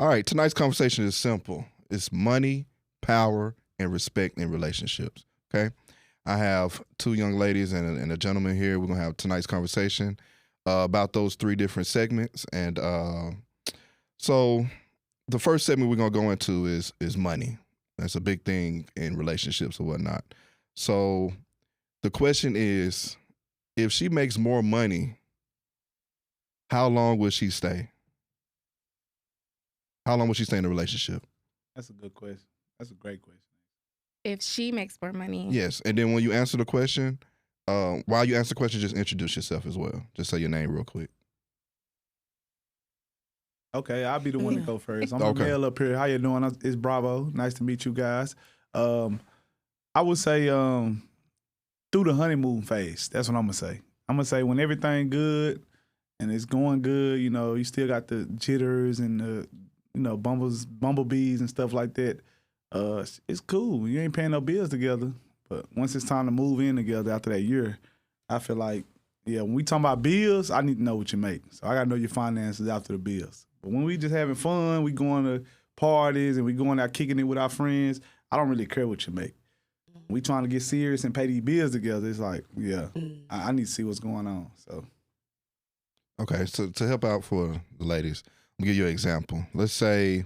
All right, tonight's conversation is simple. It's money, power, and respect in relationships. Okay, I have two young ladies and a gentleman here. We're gonna have tonight's conversation about those three different segments, and so the first segment we're gonna go into is money. That's a big thing in relationships or whatnot. So the question is, if she makes more money, how long will she stay? How long will she stay in a relationship? That's a good question. That's a great question. If she makes more money. Yes, and then when you answer the question, while you answer the question, just introduce yourself as well. Just say your name real quick. Okay, I'll be the one to Yeah. go first. I'm Okay. the male up here. How you doing? It's Bravo. Nice to meet you guys. I would say through the honeymoon phase. That's what I'm gonna say. I'm gonna say when everything good and it's going good, you still got the jitters and the bumblebees and stuff like that. It's cool. You ain't paying no bills together. But once it's time to move in together after that year, I feel like, when we talking about bills, I need to know what you make. So I gotta know your finances after the bills. But when we just having fun, we going to parties and we going out kicking it with our friends, I don't really care what you make. We trying to get serious and pay these bills together. It's like, I need to see what's going on. So Okay, so to help out for the ladies, I'll give you an example. Let's say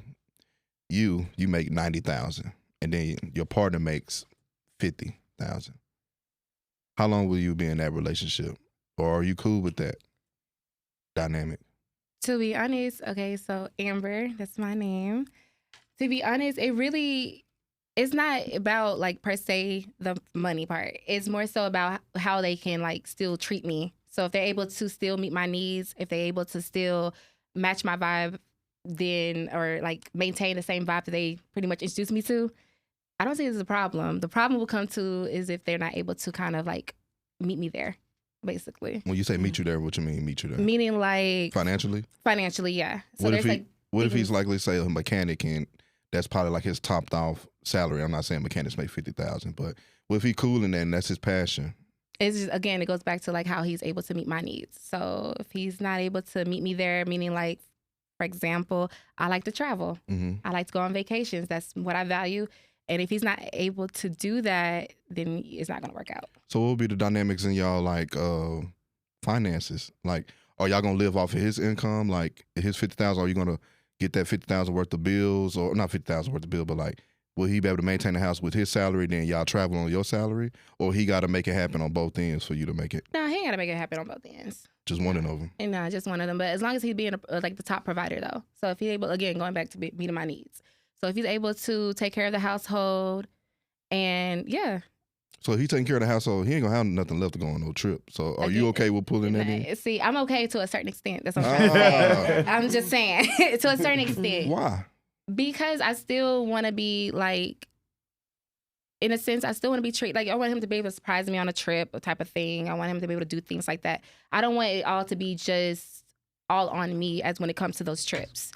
you make 90,000, and then your partner makes 50,000. How long will you be in that relationship, or are you cool with that dynamic? To be honest, okay, so Amber, that's my name. To be honest, it's not about like per se the money part. It's more so about how they can like still treat me. So if they're able to still meet my needs, if they're able to still match my vibe, then or like maintain the same vibe that they pretty much introduced me to, I don't think it's a problem. The problem will come to is if they're not able to kind of like meet me there, basically. When you say meet you there, what you mean meet you there? Meaning like Financially? financially, yeah. So What if there's he? like What if he's things- like, let's say, a mechanic, and that's probably like his topped off salary? I'm not saying mechanics make 50,000, but what if he cool in that and that's his passion? it's just, again, it goes back to like how he's able to meet my needs. So if he's not able to meet me there, meaning like, for example, I like to travel. Mm-hmm. I like to go on vacations. That's what I value. And if he's not able to do that, then it's not going to work out. So what would be the dynamics in y'all like finances? Like, are y'all gonna live off of his income? Like his 50,000, are you gonna get that 50,000 worth of bills, or not 50,000 worth of bills, but like, will he be able to maintain the house with his salary? Then y'all travel on your salary, or he got to make it happen on both ends for you to make it? No, he ain't got to make it happen on both ends. Just one of them. And no, just one of them. But as long as he's being like the top provider, though. So if he's able, again, going back to meeting my needs. So if he's able to take care of the household, and yeah. So if he taking care of the household, he ain't gonna have nothing left to go on no trip. So are you okay with pulling that in? See, I'm okay to a certain extent. That's what I'm trying to say. I'm just saying, to a certain extent. Why? Because I still want to be like, in a sense, I still want to be treated. Like, I want him to be able to surprise me on a trip, a type of thing. I want him to be able to do things like that. I don't want it all to be just all on me as when it comes to those trips.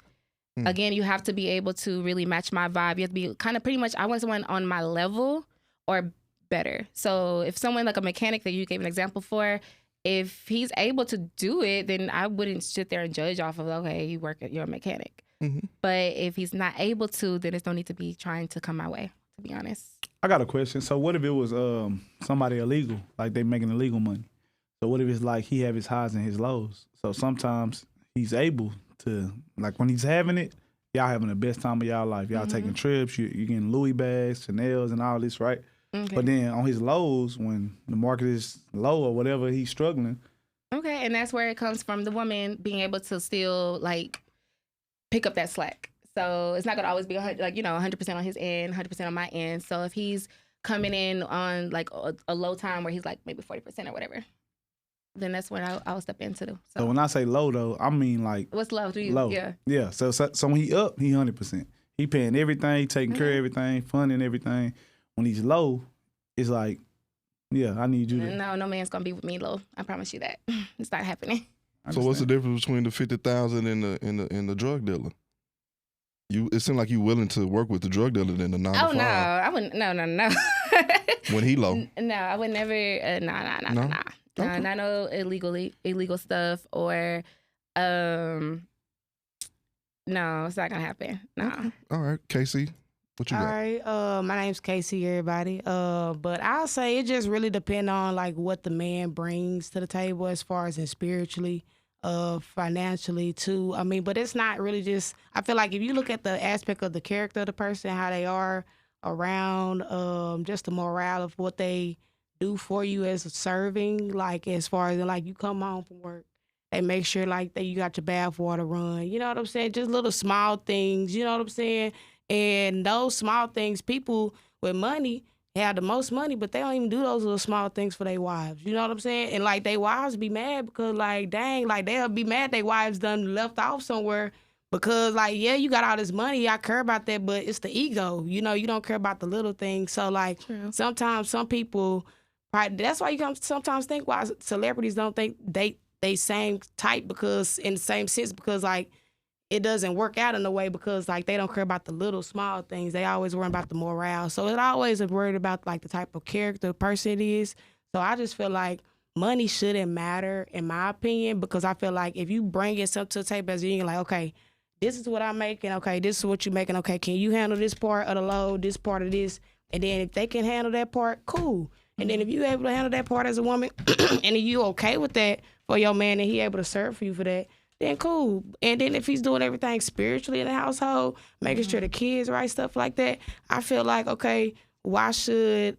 Again, you have to be able to really match my vibe. You have to be kind of pretty much, I want someone on my level or better. So if someone like a mechanic that you gave an example for, if he's able to do it, then I wouldn't sit there and judge off of, okay, you're a mechanic. Mm-hmm. But if he's not able to, then there's no need to be trying to come my way, to be honest. I got a question. So what if it was somebody illegal, like they making illegal money? So what if it's like he have his highs and his lows? So sometimes he's able to, like when he's having it, y'all having the best time of y'all life. Y'all taking trips, you getting Louis bags, Chanel's and all this, right? Okay. But then on his lows, when the market is low or whatever, he's struggling. Okay, and that's where it comes from, the woman being able to still like pick up that slack. So it's not gonna always be 100% on his end, 100% on my end. So if he's coming in on like a low time where he's like maybe 40% or whatever, then that's when I'll step into. So when I say low though, I mean like what's low to you? low. Yeah. So when he up, he 100%. He paying everything, he taking care of everything, funding everything. When he's low, it's like, yeah, I need you to. No man's gonna be with me low. I promise you that. It's not happening. So what's the difference between the 50,000 and the drug dealer? It seemed like you willing to work with the drug dealer than the 9 to 5. Oh no, I wouldn't. No. When he low. No, I would never. Nah. Okay. Not no illegal stuff or No, it's not gonna happen. No. All right, Casey, what you All got? right. My name's Casey, everybody. But I'll say it just really depend on like what the man brings to the table as far as in spiritually, financially too. I mean, but it's not really just I feel like if you look at the aspect of the character of the person, how they are around, just the morale of what they do for you as a serving, like as far as like you come home from work. They make sure like that you got your bath water run. You know what I'm saying? Just little small things, you know what I'm saying? And those small things, people with money have the most money, but they don't even do those little small things for their wives. You know what I'm saying? And like their wives be mad because like, dang, like they'll be mad their wives done left off somewhere because like, yeah, you got all this money. I care about that, but it's the ego. You know, you don't care about the little things. So like sometimes some people, that's why you can sometimes think why celebrities don't think they same type because in the same sense because like it doesn't work out in a way because like they don't care about the little small things. They always worry about the morale. So it always is worried about like the type of character person it is. So I just feel like money shouldn't matter in my opinion because I feel like if you bring it something to the table as you're like, okay, this is what I'm making. Okay, this is what you're making. Okay, can you handle this part of the load, this part of this? And then if they can handle that part, cool. And then if you're able to handle that part as a woman and you okay with that for your man and he able to serve for you for that, then cool. And then if he's doing everything spiritually in the household, making sure the kids right, stuff like that, I feel like, okay, why should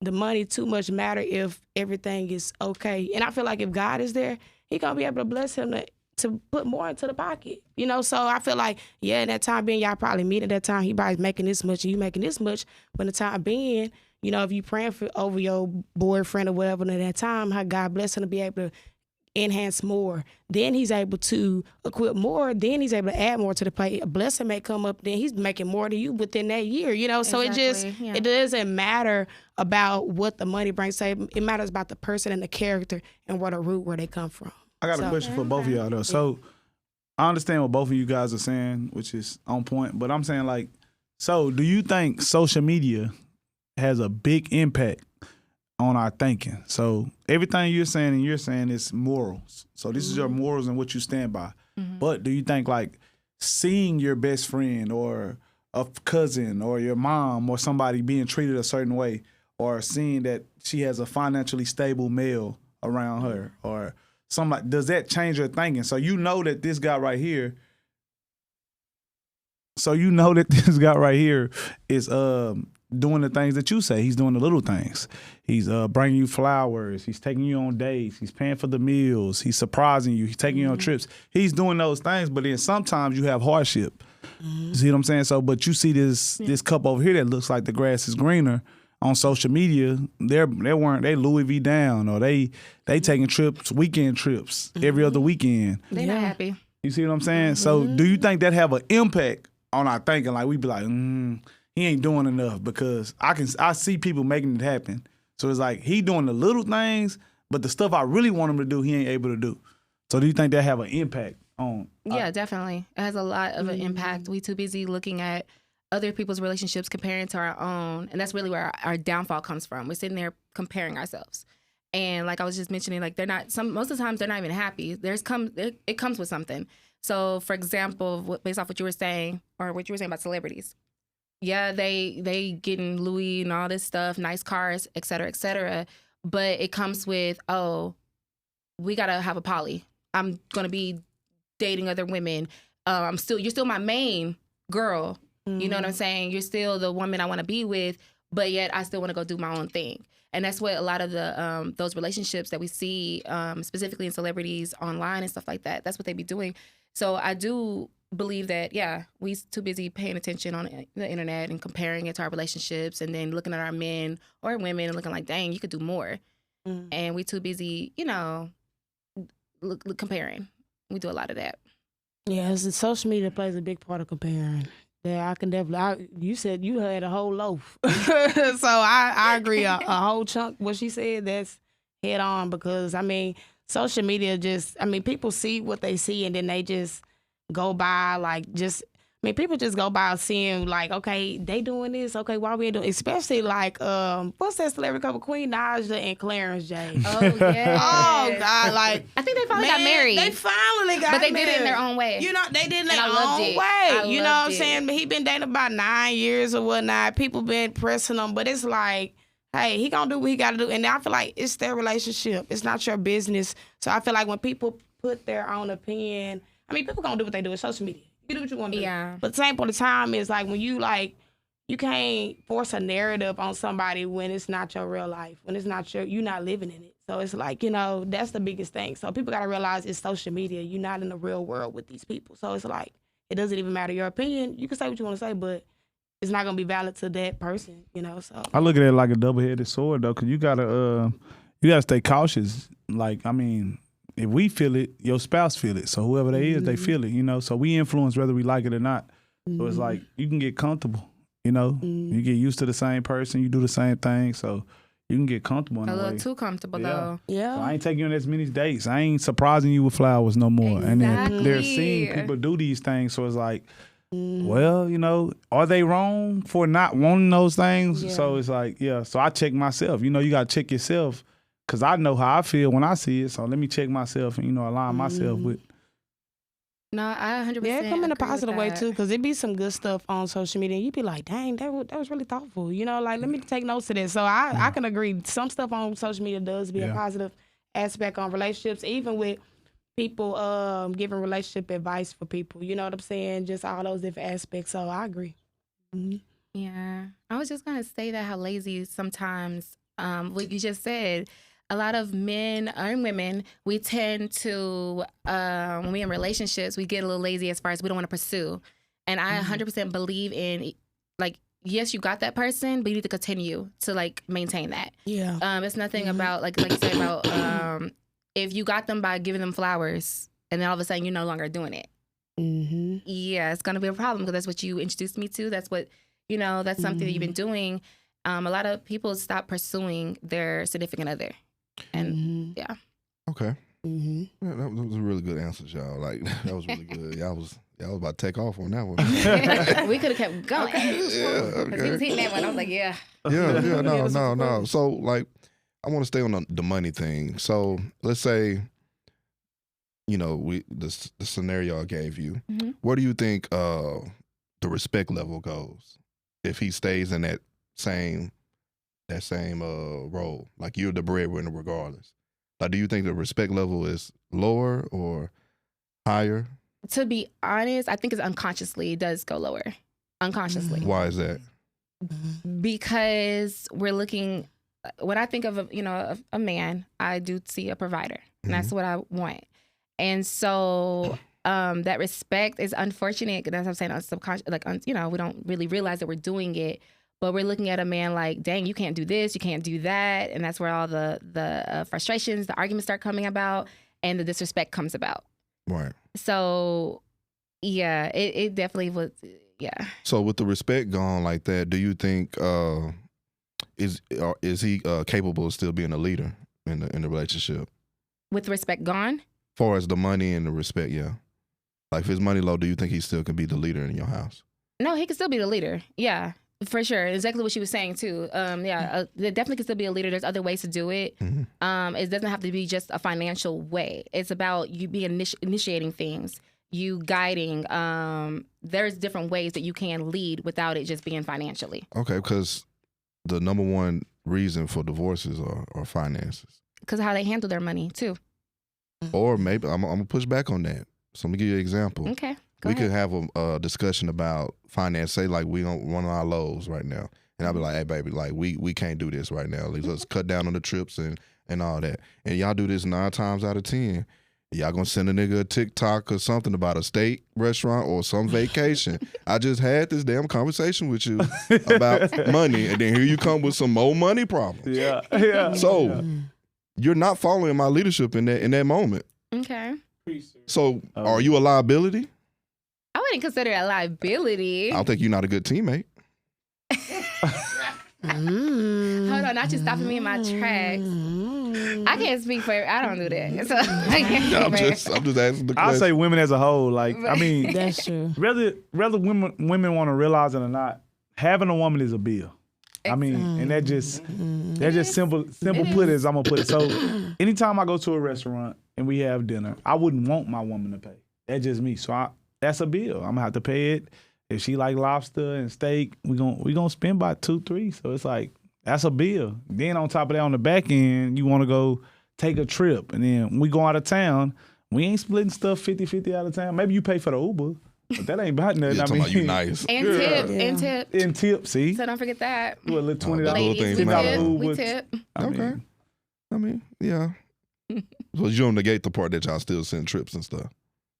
the money too much matter if everything is okay? And I feel like if God is there, he going to be able to bless him to put more into the pocket. You know, so I feel like, yeah, in that time being, y'all probably meet at that time, he probably making this much and you making this much. But in the time being, you know, if you praying over your boyfriend or whatever at that time, how God bless him to be able to enhance more. Then he's able to equip more. Then he's able to add more to the plate. A blessing may come up. Then he's making more to you within that year. You know, so it doesn't matter about what the money brings. Say it matters about the person and the character and what the root where they come from. I got a question for both of y'all though. So I understand what both of you guys are saying, which is on point. But I'm saying like, so do you think social media has a big impact on our thinking? So everything you're saying is morals. So this is your morals and what you stand by. But do you think like seeing your best friend or a cousin or your mom or somebody being treated a certain way or seeing that she has a financially stable male around her or somebody, does that change your thinking? So you know that this guy right here is doing the things that you say. He's doing the little things. He's bringing you flowers. He's taking you on dates. He's paying for the meals. He's surprising you. He's taking you on trips. He's doing those things, but then sometimes you have hardship. You see what I'm saying? So, but you see this couple over here that looks like the grass is greener on social media. They Louis V down or they taking trips, weekend trips every other weekend. They're not happy. You see what I'm saying? So, do you think that have an impact on our thinking? Like we be like, he ain't doing enough because I see people making it happen. So it's like he doing the little things, but the stuff I really want him to do, he ain't able to do. So do you think that have an impact on? Yeah, definitely. It has a lot of an impact. We too busy looking at other people's relationships comparing to our own, and that's really where our downfall comes from. We're sitting there comparing ourselves, and like I was just mentioning, like most of the times they're not even happy. It comes with something. So for example, based off what you were saying or what you were saying about celebrities. Yeah, they getting Louis and all this stuff, nice cars, et cetera, but it comes with, we gotta have a poly. I'm gonna be dating other women. You're still my main girl. You know what I'm saying? You're still the woman I want to be with, but yet I still want to go do my own thing. And that's what a lot of the those relationships that we see, specifically in celebrities online and stuff like that. That's what they be doing. So I do believe that, we too busy paying attention on the internet and comparing it to our relationships and then looking at our men or women and looking like, dang, you could do more. And we too busy, comparing. We do a lot of that. Yeah, social media plays a big part of comparing. Yeah, I can definitely. You said you had a whole loaf, so I agree. A whole chunk. What she said, that's head on because I mean, social media people see what they see and then they just go by like just mean, people just go by seeing like, okay, they doing this. Okay, why we doing? Especially like, what's that celebrity couple, Queen Naja and Clarence J. Oh yeah. Oh God, like I think they finally man, got married. They finally got but they married. did it in their own way. You know, they did it in And their I loved own it. way. I You know what I'm loved it. saying? But he been dating about 9 years or whatnot. People been pressing him, but it's like, hey, he gonna do what he gotta do. And I feel like it's their relationship. It's not your business. So I feel like when people put their own opinion, I mean, people gonna do what they do. It's social media. You do what you want to do. Yeah. But same point of time is like when you like, you can't force a narrative on somebody when it's not your real life, when it's not you're not living in it. So it's like, you know, that's the biggest thing. So people gotta realize it's social media. You're not in the real world with these people. So it's like, it doesn't even matter your opinion. You can say what you want to say, but it's not gonna be valid to that person, you know. So I look at it like a double-headed sword, though, because you gotta stay cautious. Like, I mean, if we feel it, your spouse feel it. So whoever they is, they feel it, you know. So we influence whether we like it or not. So it's like you can get comfortable, you know. You get used to the same person, you do the same thing, so you can get comfortable in A a little way. too comfortable Yeah. though. yeah. So I ain't taking you on as many dates. I ain't surprising you with flowers no more. And then they're seeing Exactly. people do these things, so it's like, well, you know, are they wrong for not wanting those things? Yeah. So it's like, yeah. So I check myself. You know, you got to check yourself because I know how I feel when I see it. So let me check myself and, you know, align myself with. No, I 100%. Yeah, it come in a agree with positive way that. too, because it be some good stuff on social media. And you be like, dang, that was really thoughtful. You know, like let me take notes of this. So I can agree. Some stuff on social media does be a Yeah. positive aspect on relationships, even with people giving relationship advice for people. You know what I'm saying? Just all those different aspects. So I agree. Yeah. I was just gonna say that how lazy sometimes, what you just said, a lot of men and women, we tend to, when we're in relationships, we get a little lazy as far as we don't want to pursue. And I 100% believe in, like, yes, you got that person, but you need to continue to, like, maintain that. Yeah. It's nothing about, like you said, about if you got them by giving them flowers and then all of a sudden you're no longer doing it. Mm-hmm. Yeah, it's going to be a problem because that's what you introduced me to. That's what, you know, that's something that you've been doing. A lot of people stop pursuing their significant other. And yeah. Okay. Mm-hmm. Yeah, that was a really good answer, y'all. Like that was really good. Y'all was about to take off on that one. We could have kept going. Yeah, Because he okay. was hitting that one. I was like, yeah. Yeah, Yeah, that's no. cool. So, like, I want to stay on the money thing. So, let's say, you know, the scenario I gave you. Mhm. Where do you think the respect level goes if he stays in that same role? Like you're the breadwinner regardless. Like, do you think the respect level is lower or higher? To be honest, I think it's unconsciously. It does go lower. Unconsciously. Why is that? Because we're looking, when I think of a man, I do see a provider, and that's what I want. And so that respect is unfortunate. That's what I'm saying, on subconscious, like we don't really realize that we're doing it, but we're looking at a man like, dang, you can't do this, you can't do that, and that's where all the frustrations, the arguments start coming about, and the disrespect comes about. Right. So yeah, it definitely was. Yeah. So with the respect gone like that, do you think is he capable of still being a leader in the relationship? With respect gone? As far as the money and the respect, yeah. Like if his money low, do you think he still can be the leader in your house? No, he can still be the leader. Yeah, for sure. Exactly what she was saying too. There definitely can still be a leader. There's other ways to do it. It doesn't have to be just a financial way. It's about you being initiating things, you guiding. There's different ways that you can lead without it just being financially. Okay, because the number one reason for divorces are finances. Because how they handle their money too. Or maybe I'm gonna push back on that. So let me give you an example. Okay. We could have a discussion about finance. Say like we on one of our lows right now, and I'll be like, "Hey, baby, like we can't do this right now. Let's cut down on the trips and all that." And y'all do this 9 times out of 10. Y'all gonna send a nigga a TikTok or something about a steak restaurant or some vacation. I just had this damn conversation with you about money, and then here you come with some more money problems. Yeah. So you're not following my leadership in that moment. Okay. So are you a liability? I wouldn't consider it a liability. I don't think you're not a good teammate. Hold on, not you stopping me in my tracks. I can't speak for. I don't do that. So I can't speak I'm for just asking the I'll question. say women as a whole. Like, I mean, That's true. whether women want to realize it or not, having a woman is a bill. I mean, and that just simple put as I'm gonna put it. So anytime I go to a restaurant and we have dinner, I wouldn't want my woman to pay. That's just me. So that's a bill. I'm gonna have to pay it. If she like lobster and steak, we gonna spend about $2-3. So it's like that's a bill. Then on top of that, on the back end, you want to go take a trip, and then when we go out of town, we ain't splitting stuff 50-50 out of town. Maybe you pay for the Uber, but that ain't about nothing. Yeah, I talking mean, about you nice. and tip, and tip. in tip, see, So don't forget that. do a little $20, Ladies, things we matter. tip. We Uber. tip. I mean, Okay. I mean, yeah. So you don't negate the part that y'all still send trips and stuff.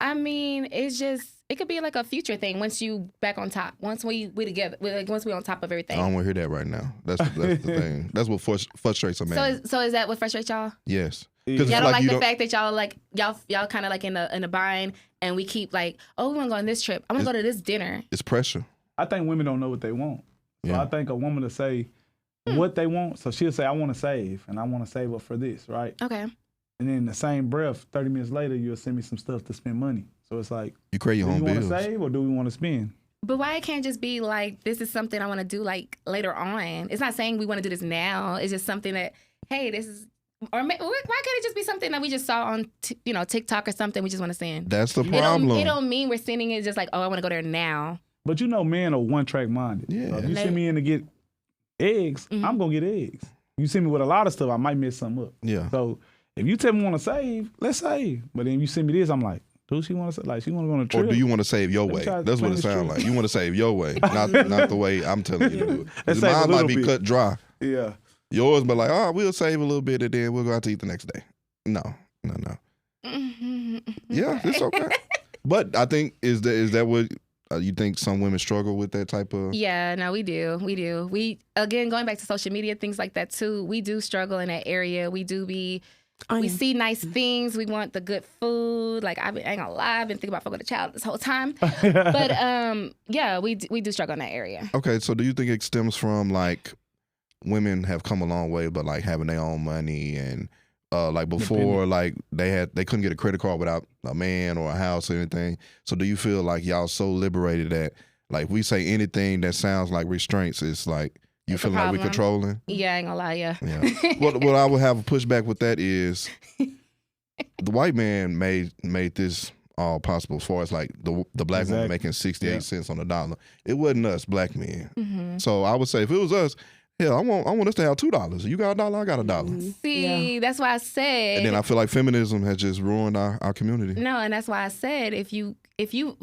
I mean, it's just it could be like a future thing once you back on top. Once we together, like once we on top of I everything. don't want to hear that right now. That's the thing. That's what frustrates a man. So is that what frustrates y'all? Yes. Yeah. Because Y'all it's don't like like you the don't. fact that y'all like y'all kind of like in a bind, and we keep like, oh, we want to go on this trip. I want to go to this dinner. It's pressure. I think women don't know what they want. So Yeah. I think a woman to say what they want. So she'll say, I want to save, and I want to save up for this, right? Okay. And then in the same breath, 30 minutes later, you'll send me some stuff to spend money. So it's like, You create your do own you want to bills. save or do we want to spend? But why it can't just be like this is something I want to do like later on? It's not saying we want to do this now. It's just something that hey, this is or why can't it just be something that we just saw on TikTok or something we just want to send? That's the It problem. don't mean we're sending it just like oh I want to go there now. But you know, men are one-track minded. Yeah. So if you They- send me in to get eggs, Mhm. I'm going to get eggs. You send me with a lot of stuff, I might mess something up. Yeah. So if you tell me want to save, let's save. But then you send me this, I'm like, do she want to like she want to go on a Or trip? do you want to save your Let me way? try to That's what it plan this sounds trip. like. You want to save your way, not the way I'm telling you to do it. 'Cause Let's save a mine might little be bit. cut dry. Yeah. Yours, but like, oh, we'll save a little bit and then we'll go out to eat the next day. No. Yeah, it's okay. But I think is that what you think some women struggle with that type of? Yeah, no, we do. We again going back to social media, things like that too. We do struggle in that area. We do be. We see nice things. We want the good food. Like I ain't gonna lie, I've been thinking about fucking with a child this whole time. But yeah, we do struggle in that area. Okay, so do you think it stems from like women have come a long way, but like having their own money and like before, like they couldn't get a credit card without a man or a house or anything. So do you feel like y'all so liberated that like we say anything that sounds like restraints, it's like you It's a feel like we're problem. controlling? Yeah, I ain't gonna lie, yeah. Yeah. what I would have a pushback with that is the white man made this all possible as far as like the black woman Exactly. making 68 Yeah. cents on the dollar. It wasn't us black men. hmm So I would say if it was us, hell, I want us to have $2. You got a dollar, I got a dollar. See, that's why I said. And then I feel like feminism has just ruined our community. No, and that's why I said if you,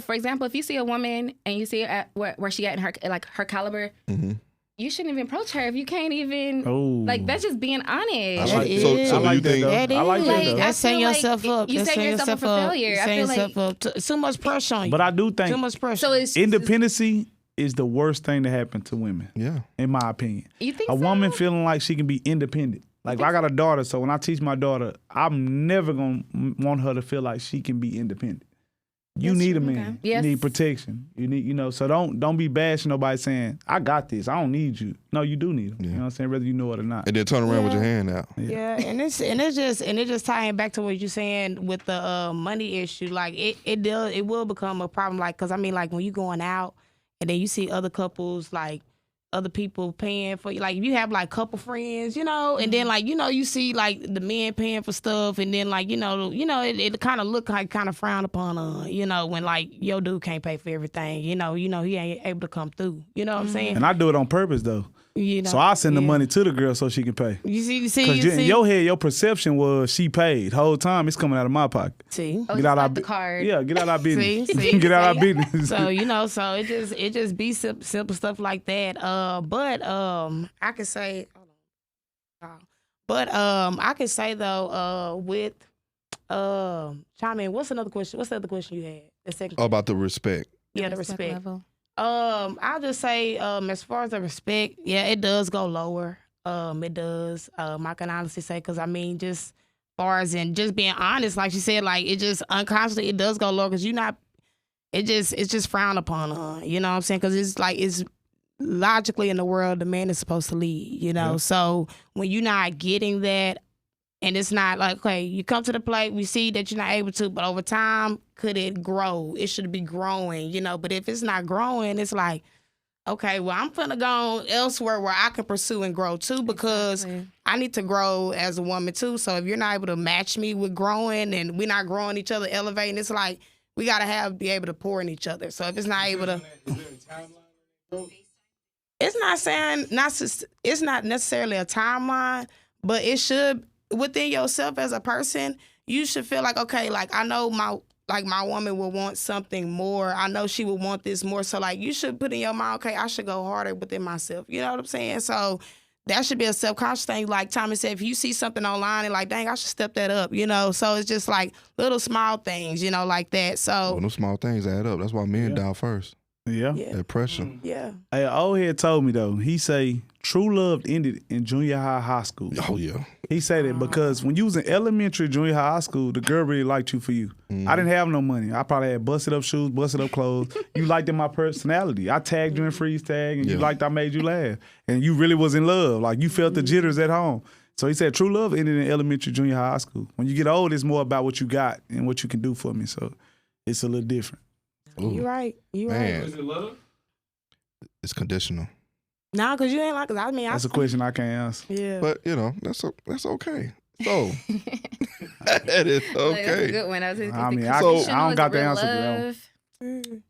for example, if you see a woman and you see her at where she at in her caliber, hmm you shouldn't even approach her if you can't even. Oh. Like that's just being honest. I like- so is. do I you like that, think? though. That I like is. that, Like, though. I That's setting feel yourself like up. you That's setting setting yourself yourself up for up. failure. I Setting feel like- yourself up. Too much pressure on you. But I do think Too much pressure. So it's independency is the worst thing to happen to women, Yeah. in my opinion. You think A woman so? feeling like she can be independent. Like I got a daughter, so when I teach my daughter, I'm never gonna want her to feel like she can be independent. You That's need a true, man. okay. Yes. You need protection. You need, so don't be bashing nobody saying, I got this. I don't need you. No, you do need him. You know what I'm saying? Whether you know it or not. And then turn around with your hand out. Yeah, and it's just tying back to what you're saying with the money issue. Like it will become a problem. Like, cause I mean, like when you going out and then you see other couples, like other people paying for you. Like if you have like couple friends, and then like you see like the men paying for stuff, and then like it kind of look like kind of frowned upon when like your dude can't pay for everything. He ain't able to come through. You know what I'm saying? And I do it on purpose though. So I send the money to the girl so she can pay. You see, Because in your head, your perception was she paid. Whole time it's coming out of my pocket. see. Oh, Get it's out like our the bu- card. Yeah, get out our business. See, Get out our see? business. So it just be simple stuff like that. But I can say, I can say though, with chime in. What's another question? What's the other question you had? The second. About the respect. Yeah, the respect. level. I'll just say, as far as the respect, yeah, it does go lower. It does. I can honestly say, because I mean, just far as in just being honest, like she said, like it just unconsciously it does go lower because you're not. It's just frowned upon. You know what I'm saying? Because it's like it's logically in the world, the man is supposed to lead, you know? Yeah. So when you're not getting that, and it's not like, okay, you come to the plate, we see that you're not able to, but over time, could it grow? It should be growing, you know? But if it's not growing, it's like, okay, well, I'm finna go elsewhere where I can pursue and grow too, because Exactly. I need to grow as a woman too. So if you're not able to match me with growing and we're not growing each other, elevating, it's like we gotta be able to pour in each other. So if it's not able to, it's not saying it's not necessarily a timeline, but it should within yourself as a person. You should feel like, okay, like I know my woman will want something more. I know she will want this more. So like you should put in your mind, okay, I should go harder within myself. You know what I'm saying? So that should be a self-conscious thing. Like Tommy said, if you see something online and like, dang, I should step that up, you know? So it's just like little small things, you know, like that. Well, So those small things add up. That's why men die first. Yeah. yeah, That pressure. yeah. Hey, old head told me though. He say true love ended in junior high school. Oh yeah. He said it because when you was in elementary, junior high school, the girl really liked you for you. I didn't have no money. I probably had busted up shoes, busted up clothes. You liked in my personality. I tagged you in freeze tag, and you Yeah. liked I made you laugh, and you really was in love. Like you felt the jitters at home. So he said true love ended in elementary, junior high school. When you get old, it's more about what you got and what you can do for me. So it's a little different. You right. You right. Man, Is it love? it's conditional. Nah, cause you ain't like. I mean, That's a question I can't answer. Yeah. But you know, that's okay. So that is Like, that's a okay. good one. I was I mean, I conditional don't got the is real answer to that one. love.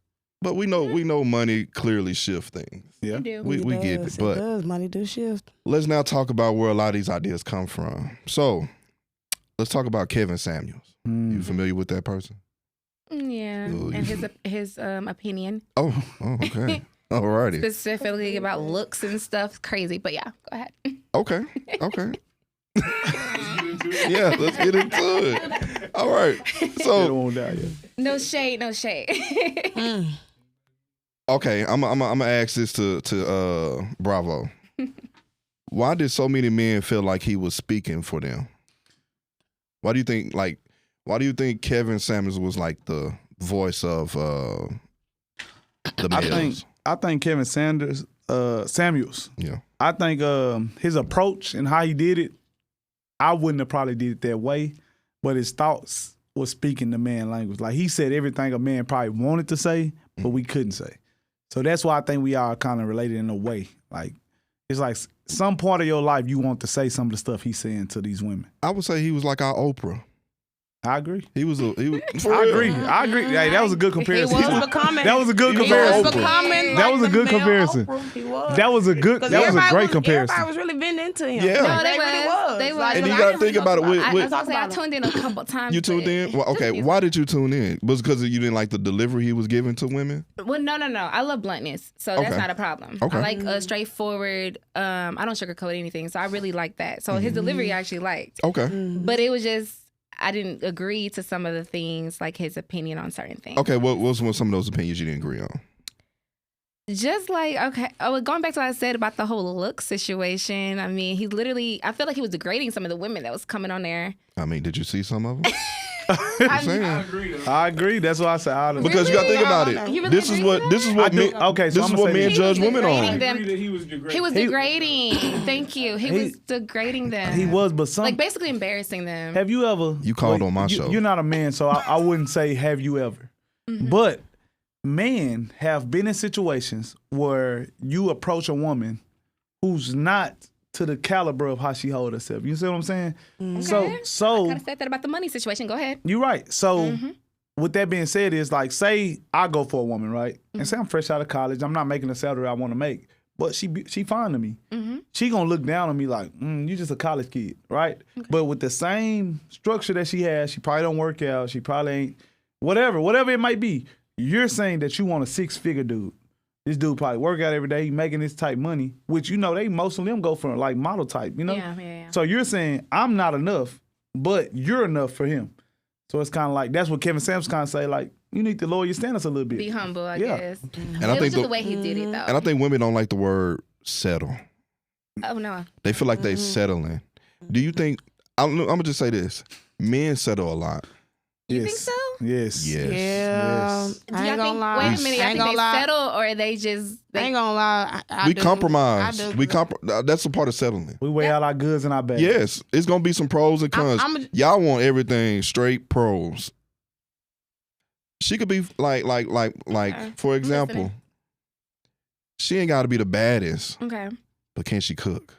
But we know money clearly shift things. Yeah. You do. We get it. But does. Money do shift. let's now talk about where a lot of these ideas come from. So let's talk about Kevin Samuels. You familiar with that person? Yeah, Oh, and you- his opinion Oh, okay. Alrighty. specifically about looks and stuff, crazy. But yeah, go ahead. Okay. Okay. Yeah, let's get into it. All right. It So won't die yet. No shade, no shade. okay, I'm gonna ask this to Bravo. Why did so many men feel like he was speaking for them? Why do you think Kevin Samuels was like the voice of the males? I think Kevin Samuels. Yeah. I think his approach and how he did it, I wouldn't have probably did it that way, but his thoughts was speaking the man language. Like he said everything a man probably wanted to say, but we couldn't say. So that's why I think we are kind of related in a way. Like it's like some part of your life you want to say some of the stuff he's saying to these women. I would say he was like our Oprah. I agree. He was for I real. agree. I agree. Hey, that was a good He comparison. was becoming. That was a good He was comparison. Oprah. becoming. That like was a the good male comparison. Oprah. He was. That was a good. 'Cause That was a everybody great comparison. Everybody was really been into him. Yeah. No, they really was. They was. Like, And you I gotta didn't think really about it talk with- I, with- was gonna say, I tuned in a couple times. You tuned but- in? Well, okay. Why did you tune in? Was it because you didn't like the delivery he was giving to women? Well, no. I love bluntness, so that's Okay. not a problem. Okay. I like a straightforward. I don't sugarcoat anything, so I really like that. So his delivery I actually liked, Okay. but it was just I didn't agree to some of the things, like his opinion on certain things. Okay. What was some of those opinions you didn't agree on? Just like, okay, going back to what I said about the whole look situation. I mean, he literally, I feel like he was degrading some of the women that was coming on there. I mean, did you see some of them? I- saying. agree though. I agree. That's why I said I Because you got to think about You it. really This is agree what with this is that? what I do. men. Okay, so This is I'ma what say men this. judge He was women degrading on. them. I agree that he was degrading. He was degrading. Thank you. He was degrading them. He was, but some. like basically embarrassing them. Have you ever? You called on my show. You're not a man, so I wouldn't say have you ever. But men have been in situations where you approach a woman who's not to the caliber of how she hold herself. You see what I'm saying? Okay. So Kind of said that about the money situation. Go ahead. you're right. So with that being said, is like say I go for a woman, right? And say I'm fresh out of college. I'm not making the salary I want to make, but she fine to me. She gonna look down on me like, you just a college kid, right? But with the same structure that she has, she probably don't work out. She probably ain't whatever it might be. You're saying that you want a 6-figure dude. This dude probably work out every day, he making this type money, which they most of them go for like model type, Yeah. So you're saying I'm not enough, but you're enough for him. So it's kind of like that's what Kevin Samuels kind of say, like you need to lower your standards a little bit. Be humble, I Yeah. guess. And It I was think just the way he did it, though. and I think women don't like the word settle. Oh no. They feel like they settling. Do you think? I'm gonna just say this: men settle a lot. You think so? Yes. Yes. Yeah. Yes. Do I y'all ain't gonna think, lie. wait a minute, I y'all ain't think gonna they lie. settle or they just I ain't gonna lie. I We do. compromise. I do. That's a part of settling. We weigh out our goods and our bads. Yes, it's gonna be some pros and cons. Y'all want everything straight pros. She could be like, for example, listening. she ain't got to be the baddest, Okay. but can she cook?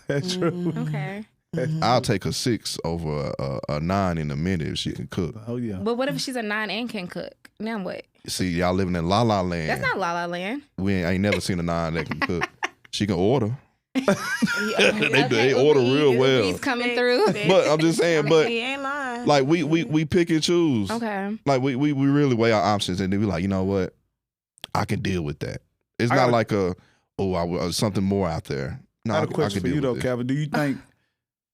That's true. Mhm. Okay. Mhm. I'll take a 6 over a 9 in a minute if she can cook. Oh yeah. But what if she's a 9 and can cook? Now what? See, y'all living in La La Land. That's not La La Land. I ain't never seen a 9 that can cook. She can order. Okay, They order Uber real Eats- well. Uber Eats coming through. But I'm just saying, but he ain't lying. like we pick and choose. Okay. Like we really weigh our options and then we like, you know what? I can deal with that. It's I not got like something more out there. No, I got a question for deal you though, with this. Kevin. Do you think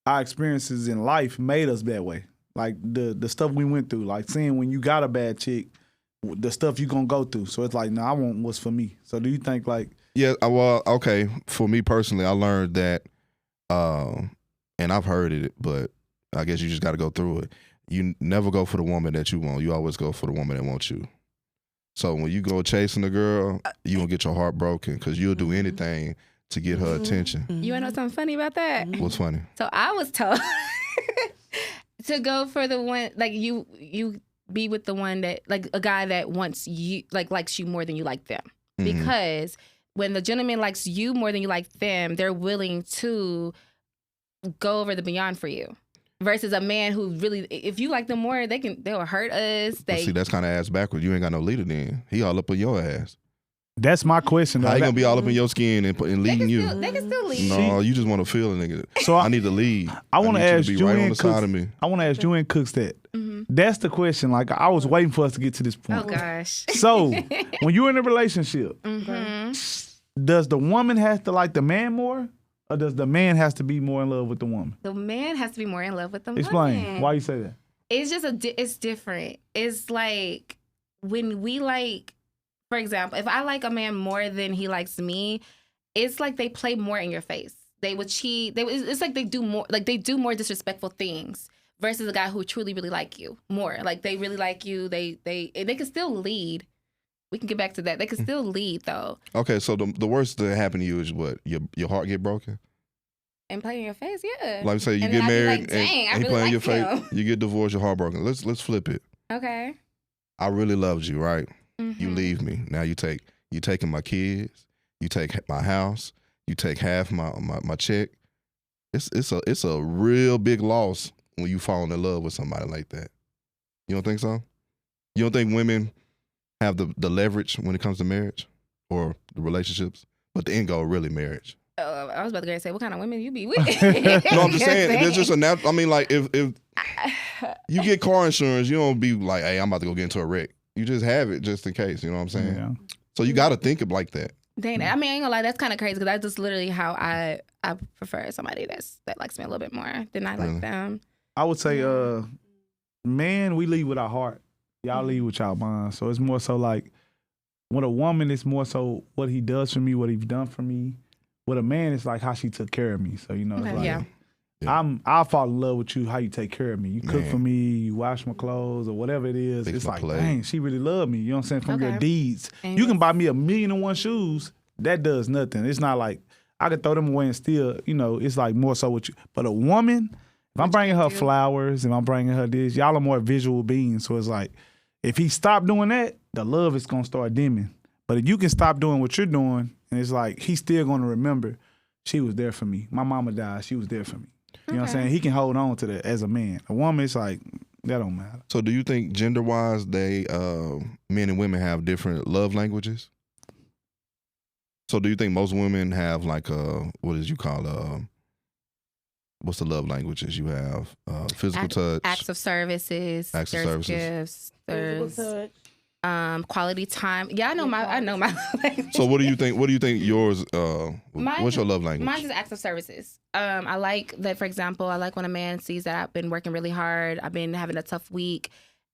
our experiences in life made us that way? Like the stuff we went through, like seeing when you got a bad chick, the stuff you gonna go through. So it's like, no, I want what's for me. So do you think like Yeah, well, okay. For me personally, I learned that, and I've heard it, but I guess you just got to go through it. You never go for the woman that you want. You always go for the woman that wants you. So when you go chasing a girl, you gonna get your heart broken because you'll do anything to get her attention. You wanna know something funny about that? What's funny? So I was told to go for the one like you be with the one that like a guy that wants you likes you more than you like them. Mhm. Because when the gentleman likes you more than you like them, they're willing to go over the beyond for you. Versus a man who really, if you like them more, they'll hurt us. But see, that's kind of ass backwards. You ain't got no leader then. He all up on your ass. that's my question? How Though. he gonna be all up in your skin and leading you? They can still leave. No, you just want to feel a nigga. So I need to lead. I want need to you ask be you right on and the side Cooks. of me. I want to ask you and Cooks that. Mhm. That's the question. Like I was waiting for us to get to this point. Oh gosh. So when you're in a relationship, Mhm. does the woman have to like the man more, or does the man has to be more in love with the woman? The man has to be more in love with the Explain woman. why you say that. It's just it's different. It's like when we like, for example, if I like a man more than he likes me, it's like they play more in your face. They would cheat. It's like they do more disrespectful things versus a guy who truly really like you more. Like they really like you. They can still lead. We can get back to that. They can still lead though. Okay, so the worst that happen to you is what? Your heart get broken? And play in your face, yeah. Like say you And get then I'd be married like, dang, I and he really play in your like face, him. you get divorced, your heart broken. Let's flip it. Okay. I really loved you, right? You Mhm. leave me. Now you taking my kids, you take my house, you take half my check. It's a real big loss when you fall in love with somebody like that. You don't think so? You don't think women have the leverage when it comes to marriage or the relationships? But the end goal really marriage. I was about to go and say, what kind of women you be with? No, I'm just saying, there's just a natural. I mean, like if you get car insurance, you don't be like, hey, I'm about to go get into a wreck. You just have it just in case. You know what I'm saying? Yeah. So you got to think of like that. Dang, I mean, I ain't gonna lie, that's kind of crazy because that's just literally how I prefer somebody that likes me a little bit more than I Really? like them. I would say, man, we lead with our heart. Y'all lead with y'all mind. So it's more so like, with a woman, it's more so what he does for me, what he's done for me. With a man, it's like how she took care of me. So you know, it's Okay, like yeah. I'll fall in love with you, how you take care of me. You cook Man. for me, you wash my clothes or whatever it is. Fix It's my like, plate. dang, she really loved me. You know what I'm saying? From your Okay. deeds. And You can yes. buy me 1,000,001 shoes. That does nothing. It's not like I could throw them away and still, you know, it's like more so with you. But a woman, if I'm bringing her do? flowers, if I'm bringing her this, y'all are more visual beings. So it's like, if he stopped doing that, the love is going to start dimming. But if you can stop doing what you're doing, and it's like, he's still going to remember, she was there for me. My mama died, she was there for me. You know what I'm Okay. saying? He can hold on to that as a man. A woman, it's like, that don't matter. So do you think gender wise, they men and women have different love languages? So do you think most women have like what is you call what's the love languages you have? Physical touch. Acts of services. Acts of there's services. gifts. Physical There's touch. quality time. Yeah, I know my language. So what do you think? What do you think yours? Mine- What's your love language? Mine's is acts of services. I like that, for example, I like when a man sees that I've been working really hard. I've been having a tough week.